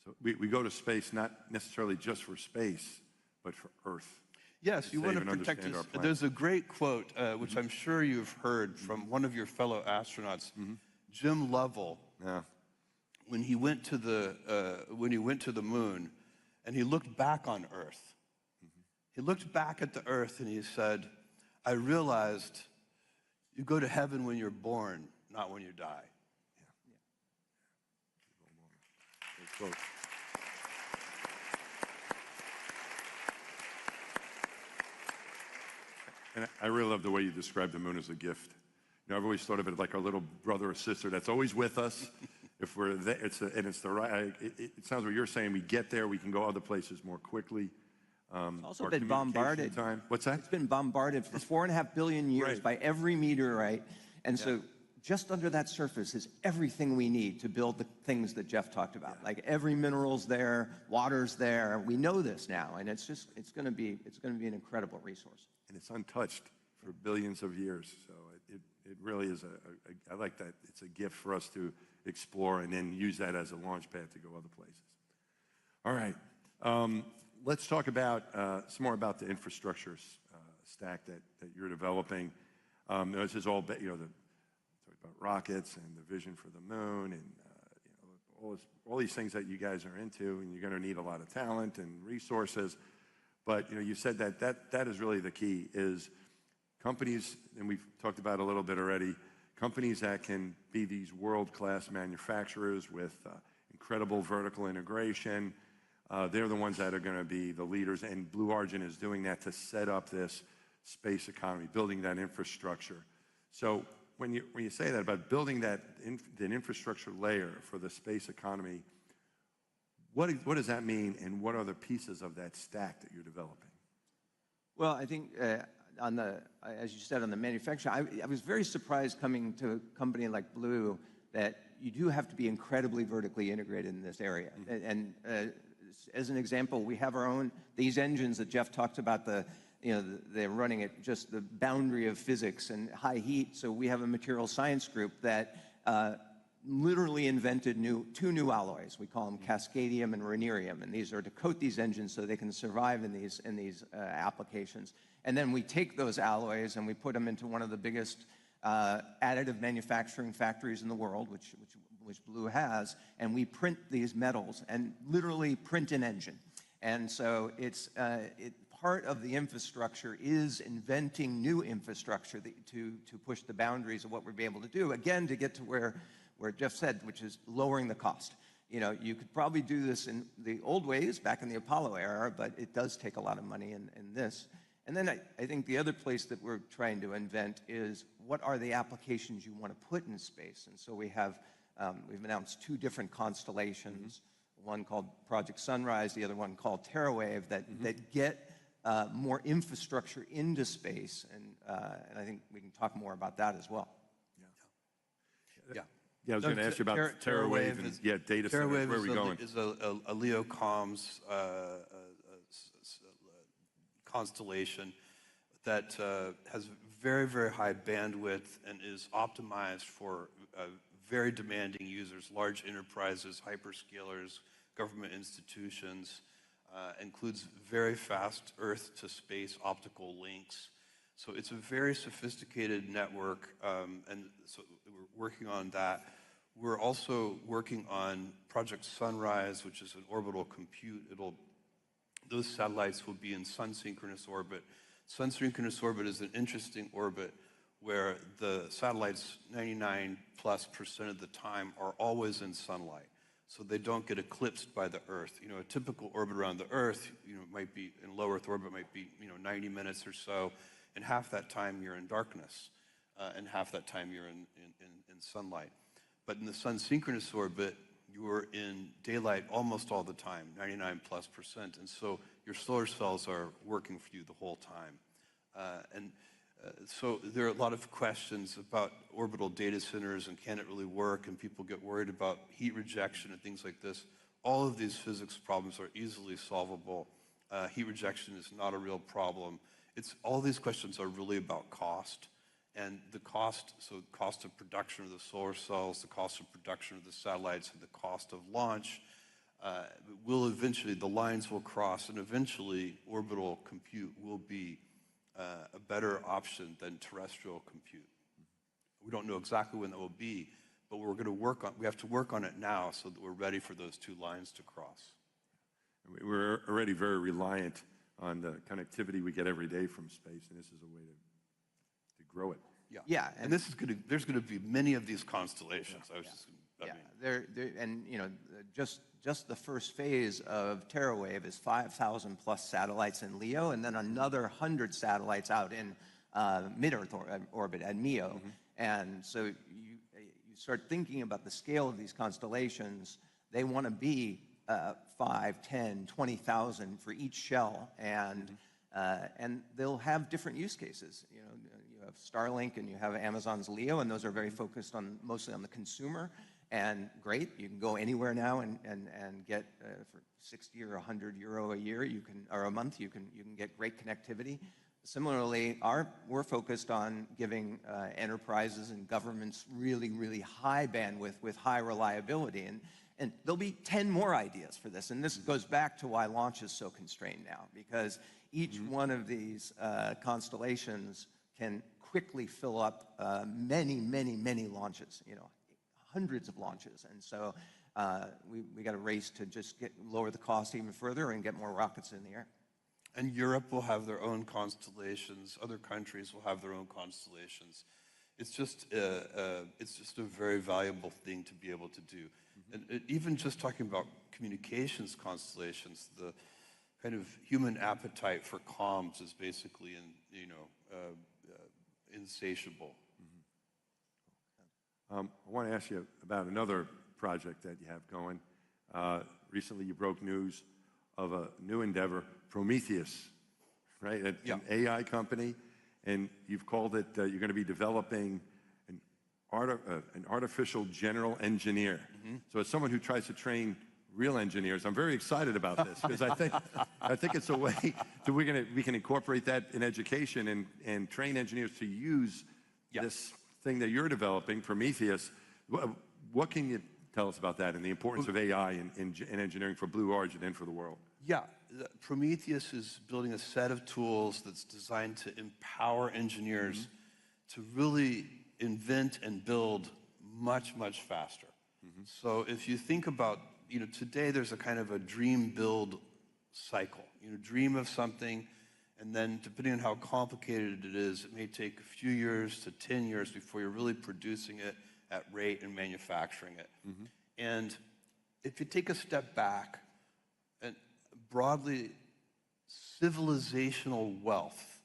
So we go to space not necessarily just for space, but for Earth. Yes, you want to protect us. There's a great quote, which I'm sure you've heard from one of your fellow astronauts, Jim Lovell, when he went to the moon, and he looked back on Earth. He looked back at the Earth and he said, "I realized you go to heaven when you're born, not when you die." Quote. And I really love the way you describe the moon as a gift. I've always thought of it like our little brother or sister that's always with us. If we're there, it sounds what you're saying. We get there, we can go other places more quickly. It's also been bombarded. What's that? It's been bombarded for 4.5 billion years by every meteorite. And so just under that surface is everything we need to build the things that Jeff talked about. Like every mineral's there, water's there. We know this now, and it's going to be an incredible resource. And it's untouched for billions of years. So it really is I like that. It's a gift for us to explore and then use that as a launch pad to go other places. All right. Let's talk about some more about the infrastructure stack that you're developing. This is all, talk about rockets and the vision for the moon and all these things that you guys are into, and you're going to need a lot of talent and resources. But you said that is really the key is companies, and we've talked about a little bit already, companies that can be these world-class manufacturers with incredible vertical integration. They're the ones that are going to be the leaders, and Blue Origin is doing that to set up this space economy, building that infrastructure. So when you say that about building that infrastructure layer for the space economy, what does that mean, and what are the pieces of that stack that you're developing? Well, I think as you said, on the manufacturing, I was very surprised coming to a company like Blue that you do have to be incredibly vertically integrated in this area. And as an example, we have our own, these engines that Jeff talked about, they're running at just the boundary of physics and high heat. So we have a material science group that literally invented two new alloys. We call them cascadium and rhenerium, and these are to coat these engines so they can survive in these applications. And then we take those alloys and we put them into one of the biggest additive manufacturing factories in the world, which Blue has, and we print these metals and literally print an engine. And so part of the infrastructure is inventing new infrastructure to push the boundaries of what we're able to do, again, to get to where Jeff said, which is lowering the cost. You know, you could probably do this in the old ways, back in the Apollo era, but it does take a lot of money in this. And then I think the other place that we're trying to invent is what are the applications you want to put in space? And so we've announced two different constellations, one called Project Sunrise, the other one called TerraWave, that get more infrastructure into space. And I think we can talk more about that as well. Yeah, I was going to ask you about TerraWave and data centers. Where are we going? Is a LEO comms constellation that has very, very high bandwidth and is optimized for very demanding users, large enterprises, hyperscalers, government institutions, includes very fast Earth-to-space optical links. So it's a very sophisticated network, and so we're working on that. We're also working on Project Sunrise, which is an orbital compute. Those satellites will be in sun-synchronous orbit. Sun-synchronous orbit is an interesting orbit where the satellites 99+% of the time are always in sunlight, so they don't get eclipsed by the Earth. You know, a typical orbit around the Earth, might be in low Earth orbit, might be 90 minutes or so, and half that time you're in darkness, and half that time you're in sunlight. But in the sun-synchronous orbit, you're in daylight almost all the time, 99+%, and so your solar cells are working for you the whole time. So there are a lot of questions about orbital data centers and can it really work, and people get worried about heat rejection and things like this. All of these physics problems are easily solvable. Heat rejection is not a real problem. All these questions are really about cost. And the cost, so cost of production of the solar cells, the cost of production of the satellites, and the cost of launch, the lines will cross, and eventually orbital compute will be a better option than terrestrial compute. We don't know exactly when that will be, but we have to work on it now so that we're ready for those two lines to cross. We're already very reliant on the connectivity we get every day from space, and this is a way to grow it. Yeah, and there's going to be many of these constellations. Just the first phase of TerraWave is 5,000 plus satellites in LEO, and then another 100 satellites out in mid-Earth orbit at MEO. And so you start thinking about the scale of these constellations. They want to be 5, 10, 20,000 for each shell, and they'll have different use cases. You have Starlink and you have Amazon's LEO, and those are very focused mostly on the consumer. And great, you can go anywhere now and get for 60 or 100 euro a year, or a month, you can get great connectivity. Similarly, we're focused on giving enterprises and governments really, really high bandwidth with high reliability. And there'll be 10 more ideas for this. And this goes back to why launch is so constrained now, because each one of these constellations can quickly fill up many, many, many launches, hundreds of launches. And so we got a race to just lower the cost even further and get more rockets in the air. And Europe will have their own constellations. Other countries will have their own constellations. It's just a very valuable thing to be able to do. And even just talking about communications constellations, the kind of human appetite for comms is basically, insatiable. I want to ask you about another project that you have going. Recently, you broke news of a new endeavor, Prometheus, right? An AI company, and you've called it, you're going to be developing an artificial general engineer. So as someone who tries to train real engineers, I'm very excited about this because I think it's a way that we can incorporate that in education and train engineers to use this thing that you're developing, Prometheus. What can you tell us about that and the importance of AI in engineering for Blue Origin and for the world? Yeah, Prometheus is building a set of tools that's designed to empower engineers to really invent and build much, much faster. So if you think about, today there's a kind of a dream build cycle. Dream of something, and then depending on how complicated it is, it may take a few years to 10 years before you're really producing it at rate and manufacturing it. And if you take a step back, and broadly, civilizational wealth,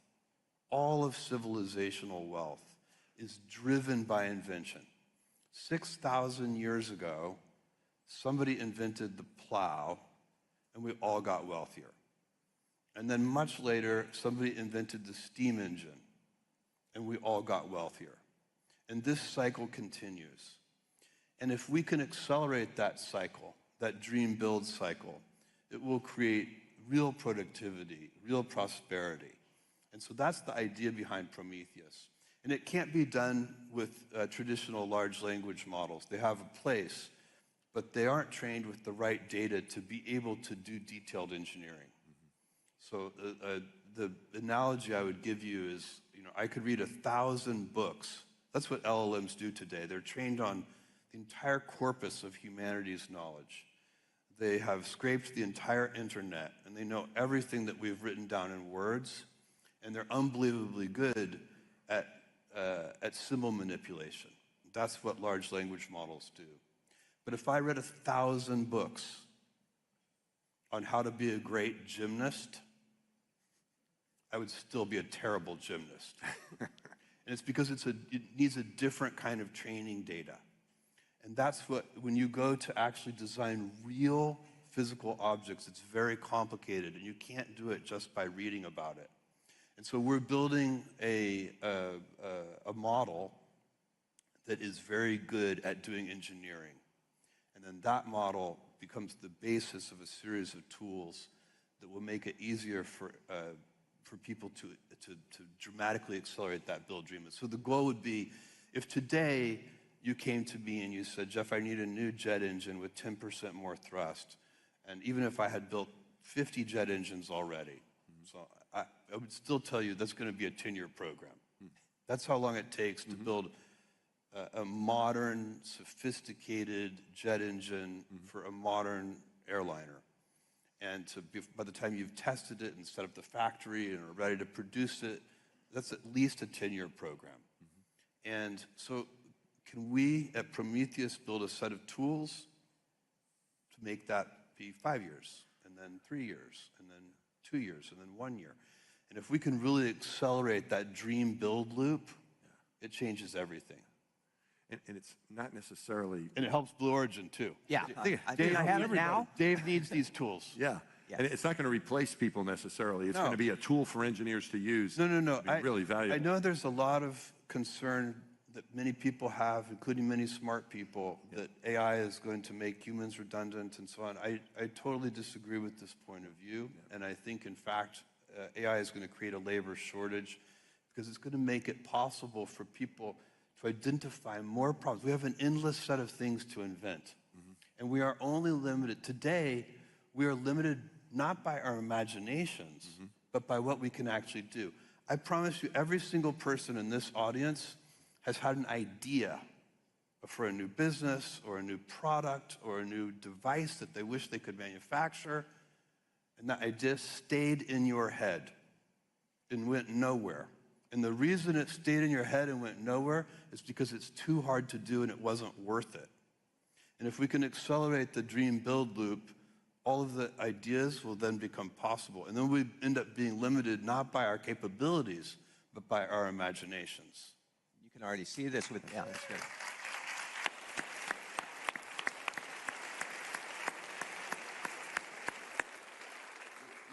all of civilizational wealth is driven by invention. 6,000 years ago, somebody invented the plow, and we all got wealthier. And then much later, somebody invented the steam engine, and we all got wealthier. And this cycle continues. And if we can accelerate that cycle, that dream build cycle, it will create real productivity, real prosperity. And so that's the idea behind Prometheus. And it can't be done with traditional large language models. They have a place, but they aren't trained with the right data to be able to do detailed engineering. So the analogy I would give you is, I could read 1,000 books. That's what LLMs do today. They're trained on the entire corpus of humanity's knowledge. They have scraped the entire internet, and they know everything that we've written down in words, and they're unbelievably good at symbol manipulation. That's what large language models do. But if I read 1,000 books on how to be a great gymnast, I would still be a terrible gymnast. And it's because it needs a different kind of training data. And that's what, when you go to actually design real physical objects, it's very complicated, and you can't do it just by reading about it. And so we're building a model that is very good at doing engineering. And then that model becomes the basis of a series of tools that will make it easier for people to dramatically accelerate that build dream. So the goal would be, if today you came to me and you said, Jeff, I need a new jet engine with 10% more thrust, and even if I had built 50 jet engines already, so I would still tell you that's going to be a 10-year program. That's how long it takes to build a modern, sophisticated jet engine for a modern airliner. And by the time you've tested it and set up the factory and are ready to produce it, that's at least a 10-year program. And so can we at Prometheus build a set of tools to make that be 5 years, and then 3 years, and then 2 years, and then 1 year? And if we can really accelerate that dream build loop, it changes everything. And it's not necessarily... And it helps Blue Origin, too. Yeah. Dave, I have it now. Dave needs these tools. Yeah. And it's not going to replace people necessarily. It's going to be a tool for engineers to use. No. Really valuable. I know there's a lot of concern that many people have, including many smart people, that AI is going to make humans redundant and so on. I totally disagree with this point of view. And I think, in fact, AI is going to create a labor shortage because it's going to make it possible for people to identify more problems. We have an endless set of things to invent. And we are only limited, today, we are limited not by our imaginations, but by what we can actually do. I promise you, every single person in this audience has had an idea for a new business or a new product or a new device that they wish they could manufacture, and that idea stayed in your head and went nowhere. And the reason it stayed in your head and went nowhere is because it's too hard to do and it wasn't worth it. And if we can accelerate the dream build loop, all of the ideas will then become possible. And then we end up being limited not by our capabilities, but by our imaginations. You can already see this with, yeah, that's good.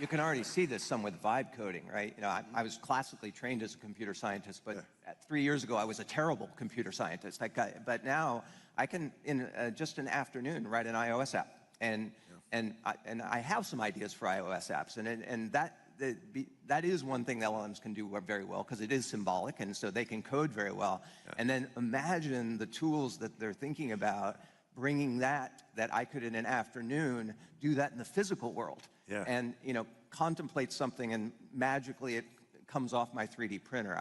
You can already see this some with vibe coding, right? You know, I was classically trained as a computer scientist, but 3 years ago I was a terrible computer scientist. But now I can, in just an afternoon, write an iOS app, and I have some ideas for iOS apps, and that is one thing that LLMs can do very well, because it is symbolic, and so they can code very well. And then imagine the tools that they're thinking about, bringing that I could in an afternoon do that in the physical world. And, you know, contemplate something and magically it comes off my 3D printer.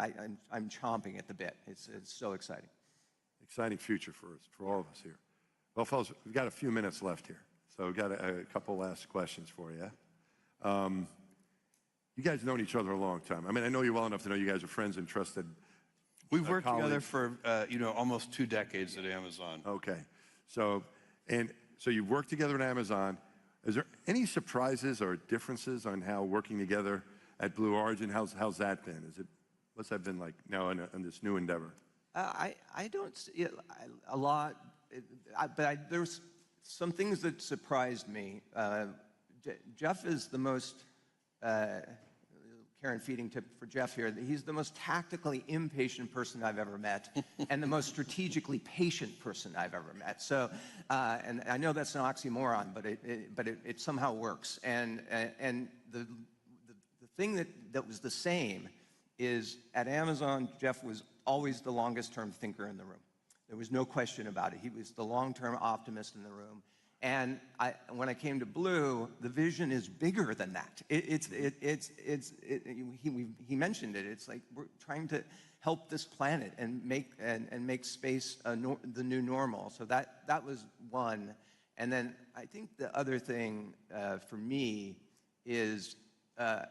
I'm chomping at the bit. It's so exciting. Exciting future for us, for all of us here. Well, fellas, we've got a few minutes left here, so we've got a couple last questions for you. You guys have known each other a long time. I mean, I know you well enough to know you guys are friends and trusted. We've worked together for, you know, almost 2 decades at Amazon. Okay. So you've worked together at Amazon. Is there any surprises or differences on how working together at Blue Origin, how's that been? What's that been like now in this new endeavor? I don't see a lot, but there's some things that surprised me. Jeff is the most, Karen feeding tip for Jeff here, he's the most tactically impatient person I've ever met and the most strategically patient person I've ever met. So, and I know that's an oxymoron, but it somehow works. And the thing that was the same is at Amazon, Jeff was always the longest term thinker in the room. There was no question about it. He was the long-term optimist in the room. And when I came to Blue, the vision is bigger than that. He mentioned it. It's like we're trying to help this planet and make space the new normal. So that was one. And then I think the other thing for me is I've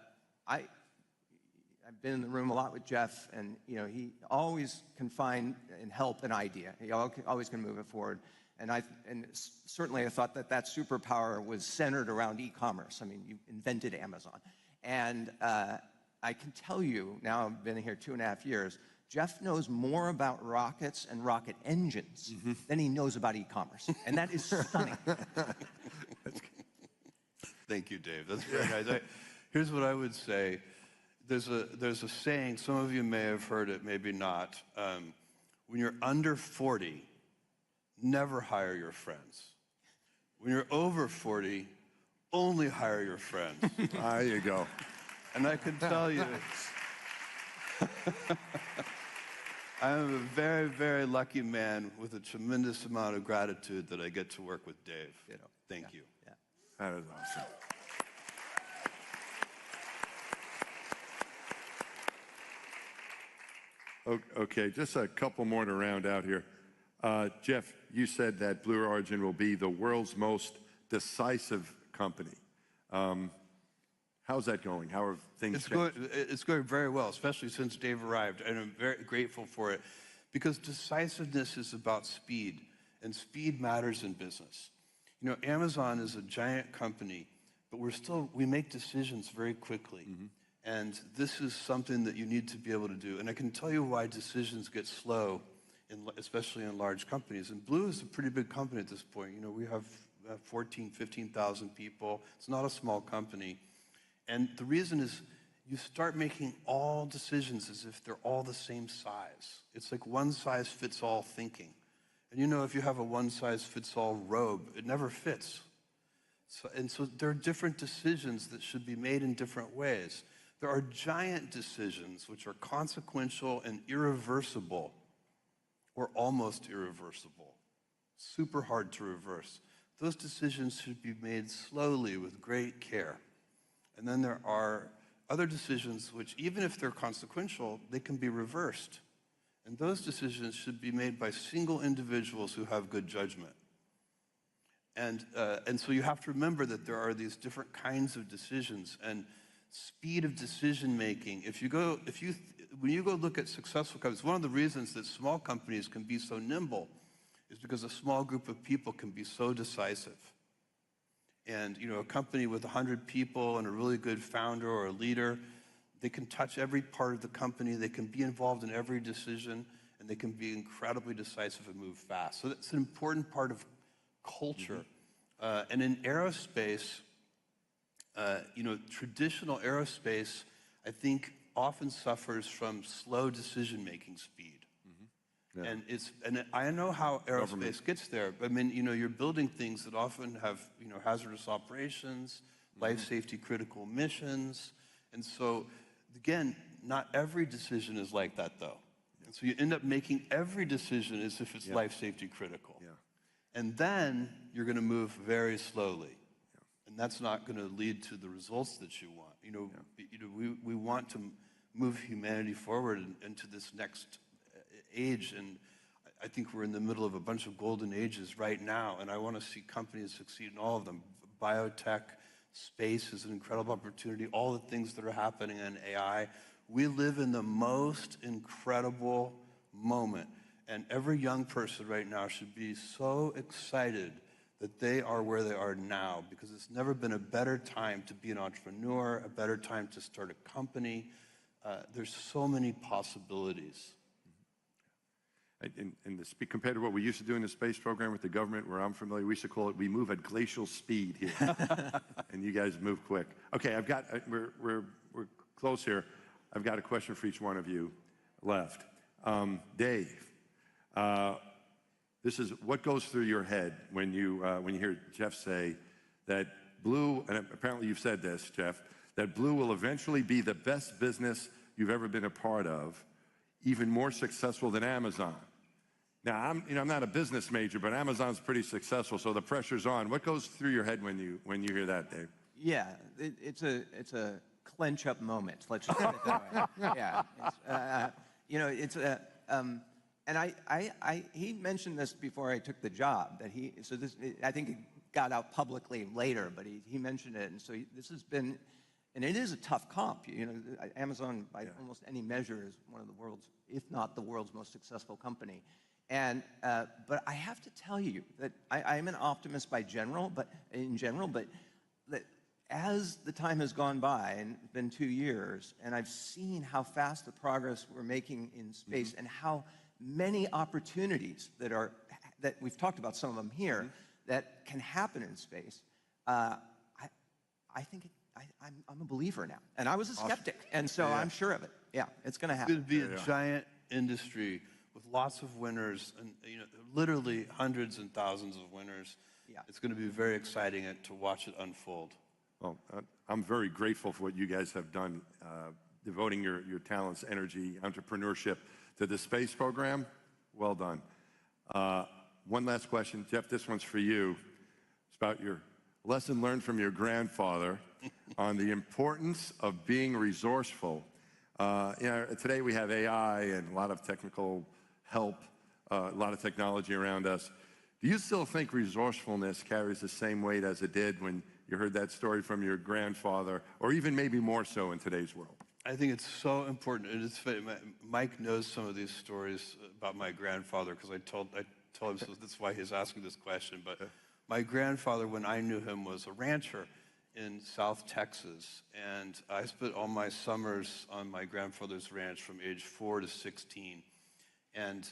been in the room a lot with Jeff, and you know he always can find and help an idea. He always can move it forward. And certainly I thought that superpower was centered around e-commerce. I mean, you invented Amazon. And I can tell you, now I've been here 2.5 years, Jeff knows more about rockets and rocket engines than he knows about e-commerce. And that is stunning. Thank you, Dave. That's very nice. Here's what I would say. There's a saying, some of you may have heard it, maybe not. When you're under 40, never hire your friends. When you're over 40, only hire your friends. There you go. And I can tell you, I am a very, very lucky man with a tremendous amount of gratitude that I get to work with Dave. You know, thank you. Yeah. That is awesome. Okay, just a couple more to round out here. Jeff, you said that Blue Origin will be the world's most decisive company. How's that going? How are things changed? It's going very well, especially since Dave arrived, and I'm very grateful for it, because decisiveness is about speed, and speed matters in business. You know, Amazon is a giant company, but we make decisions very quickly. And this is something that you need to be able to do. And I can tell you why decisions get slow, especially in large companies. And Blue is a pretty big company at this point. You know, we have 14,000, 15,000 people. It's not a small company. And the reason is you start making all decisions as if they're all the same size. It's like one-size-fits-all thinking. And you know, if you have a one-size-fits-all robe, it never fits. So there are different decisions that should be made in different ways. There are giant decisions which are consequential and irreversible, or almost irreversible, super hard to reverse. Those decisions should be made slowly with great care. And then there are other decisions which, even if they're consequential, they can be reversed. And those decisions should be made by single individuals who have good judgment. And so you have to remember that there are these different kinds of decisions, and speed of decision making. If you when you go look at successful companies, one of the reasons that small companies can be so nimble is because a small group of people can be so decisive. And a company with 100 people and a really good founder or a leader, they can touch every part of the company, they can be involved in every decision, and they can be incredibly decisive and move fast. So that's an important part of culture. And in aerospace, traditional aerospace, I think, often suffers from slow decision-making speed. Yeah. And I know how aerospace gets there. I mean, you're building things that often have, hazardous operations, life safety critical missions. And so, again, not every decision is like that, though. And so you end up making every decision as if it's life safety critical. Yeah. And then you're going to move very slowly. And that's not going to lead to the results that you want. We want to move humanity forward into this next age, and I think we're in the middle of a bunch of golden ages right now, and I want to see companies succeed in all of them. Biotech, space is an incredible opportunity, all the things that are happening in AI. We live in the most incredible moment, and every young person right now should be so excited that they are where they are now, because it's never been a better time to be an entrepreneur, a better time to start a company. There's so many possibilities. Compared to what we used to do in the space program with the government, where I'm familiar, we used to call it, we move at glacial speed here. And you guys move quick. Okay, we're close here. I've got a question for each one of you left. Dave, this is what goes through your head when you hear Jeff say that Blue, and apparently you've said this, Jeff, that Blue will eventually be the best business you've ever been a part of, even more successful than Amazon. Now, I'm not a business major, but Amazon's pretty successful, so the pressure's on. What goes through your head when you hear that, Dave? Yeah, it's a clench-up moment. Let's just put it that way. Yeah, and he mentioned this before I took the job, I think it got out publicly later, but he mentioned it, and so this has been, and it is a tough comp. Amazon, by almost any measure, is one of the world's, if not the world's most successful company. And but I have to tell you that I'm an optimist in general, but that as the time has gone by, and it's been 2 years, and I've seen how fast the progress we're making in space, and how many opportunities that we've talked about, some of them here, that can happen in space. I think I'm a believer now, and I was a skeptic, and so I'm sure of it. Yeah, it's going to happen. It's going to be a giant industry with lots of winners, and literally hundreds and thousands of winners. Yeah. It's going to be very exciting to watch it unfold. Well, I'm very grateful for what you guys have done, devoting your talents, energy, entrepreneurship to the space program. Well done. One last question, Jeff, this one's for you. It's about your lesson learned from your grandfather on the importance of being resourceful. Today we have AI and a lot of technical help, a lot of technology around us. Do you still think resourcefulness carries the same weight as it did when you heard that story from your grandfather, or even maybe more so in today's world? I think it's so important, and it's funny. Mike knows some of these stories about my grandfather, because I told him, so that's why he's asking this question. But my grandfather, when I knew him, was a rancher in South Texas, and I spent all my summers on my grandfather's ranch from age 4 to 16, and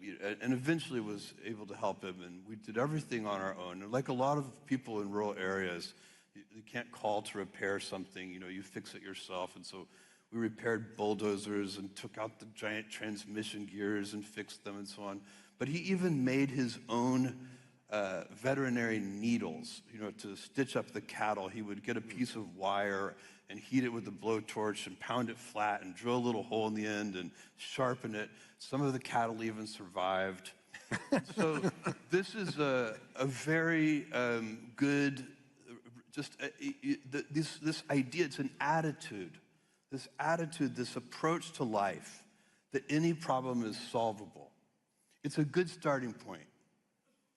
eventually was able to help him, and we did everything on our own. And like a lot of people in rural areas, you can't call to repair something, you fix it yourself. And so we repaired bulldozers and took out the giant transmission gears and fixed them and so on. But he even made his own veterinary needles, to stitch up the cattle. He would get a piece of wire and heat it with a blowtorch and pound it flat and drill a little hole in the end and sharpen it. Some of the cattle even survived. So this is a very good, this idea, it's an attitude, this approach to life, that any problem is solvable. It's a good starting point.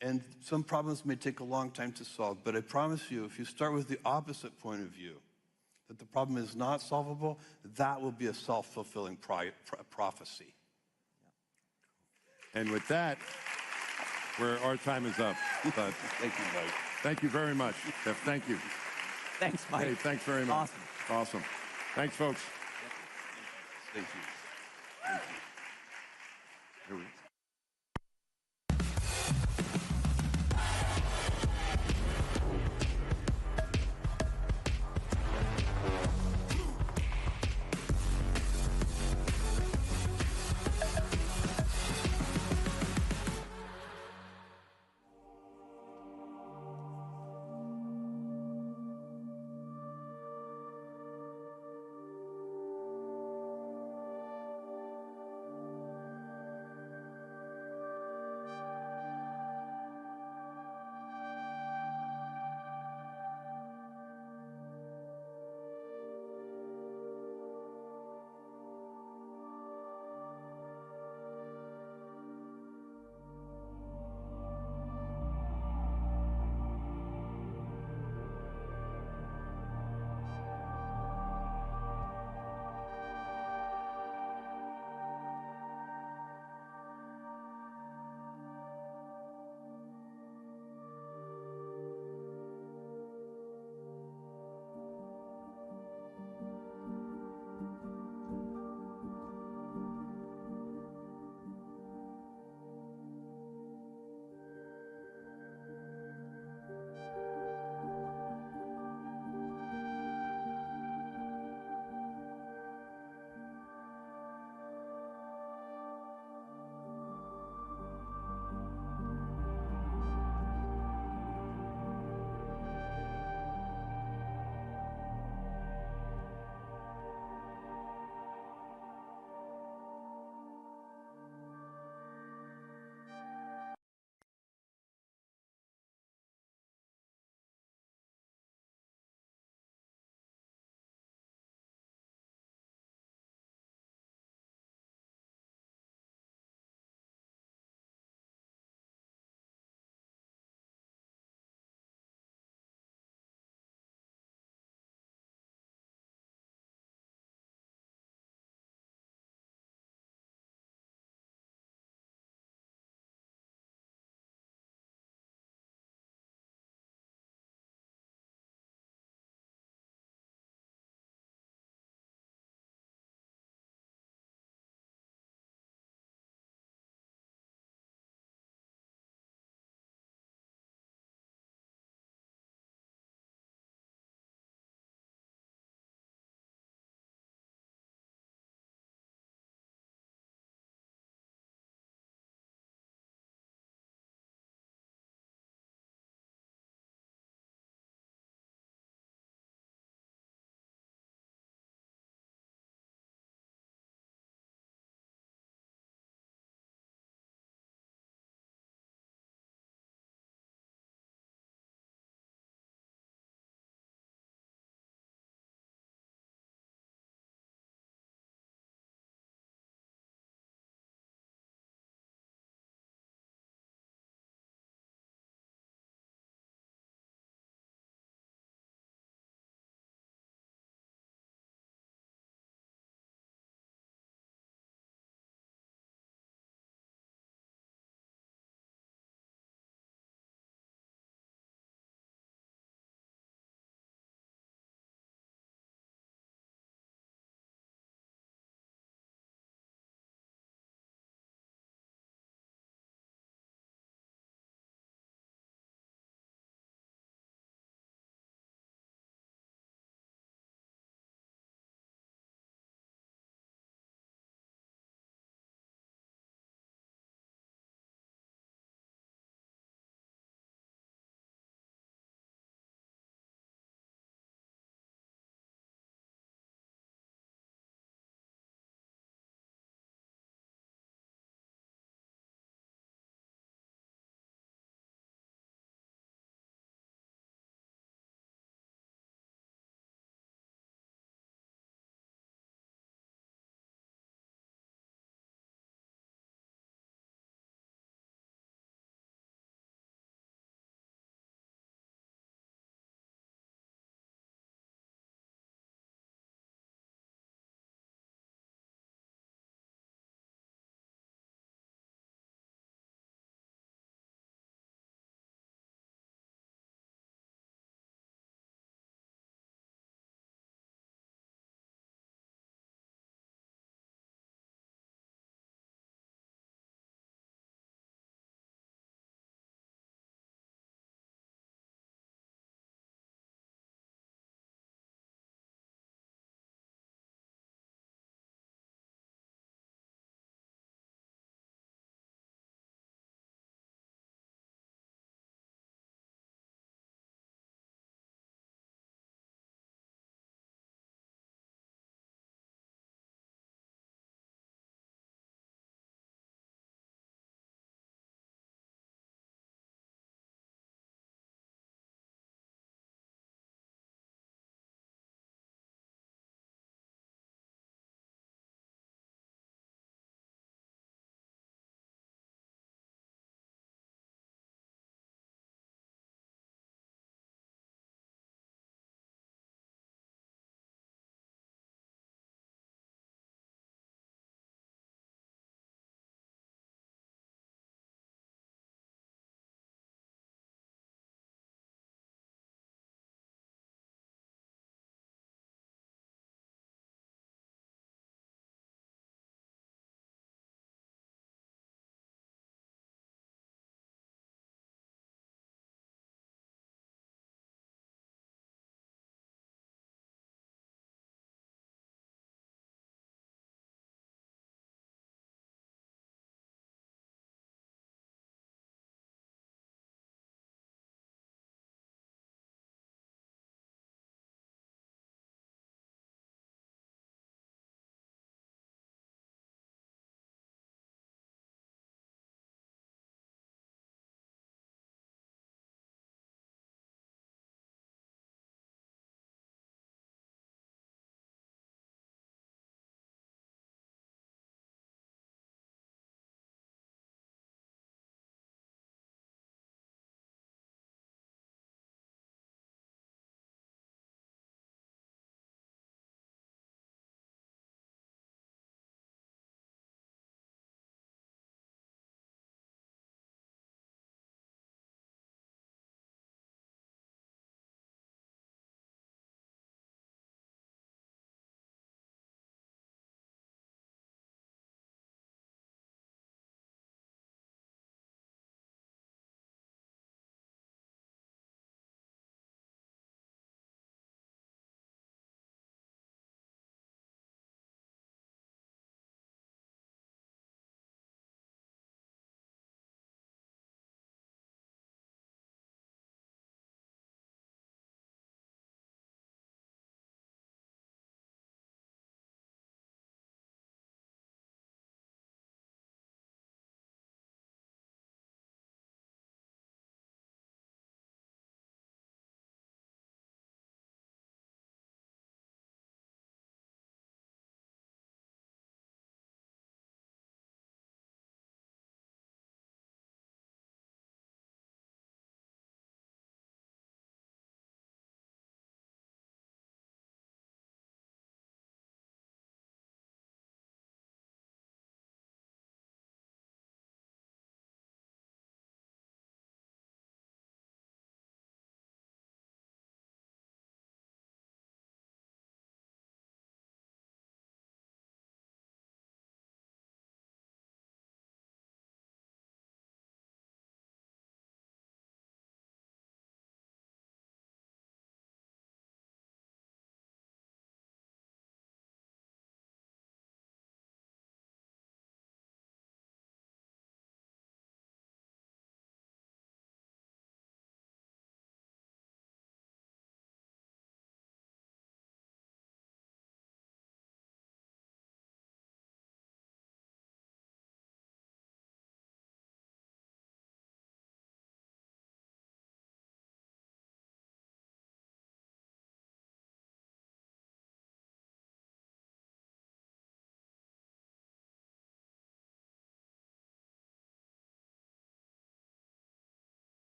And some problems may take a long time to solve, but I promise you, if you start with the opposite point of view, that the problem is not solvable, that will be a self-fulfilling prophecy. And with that, our time is up. But thank you, Mike. Thank you very much, Jeff. Thank you. Thanks, Mike. Hey, thanks very much. Awesome. Awesome. Thanks, folks. Thank you. Here we go.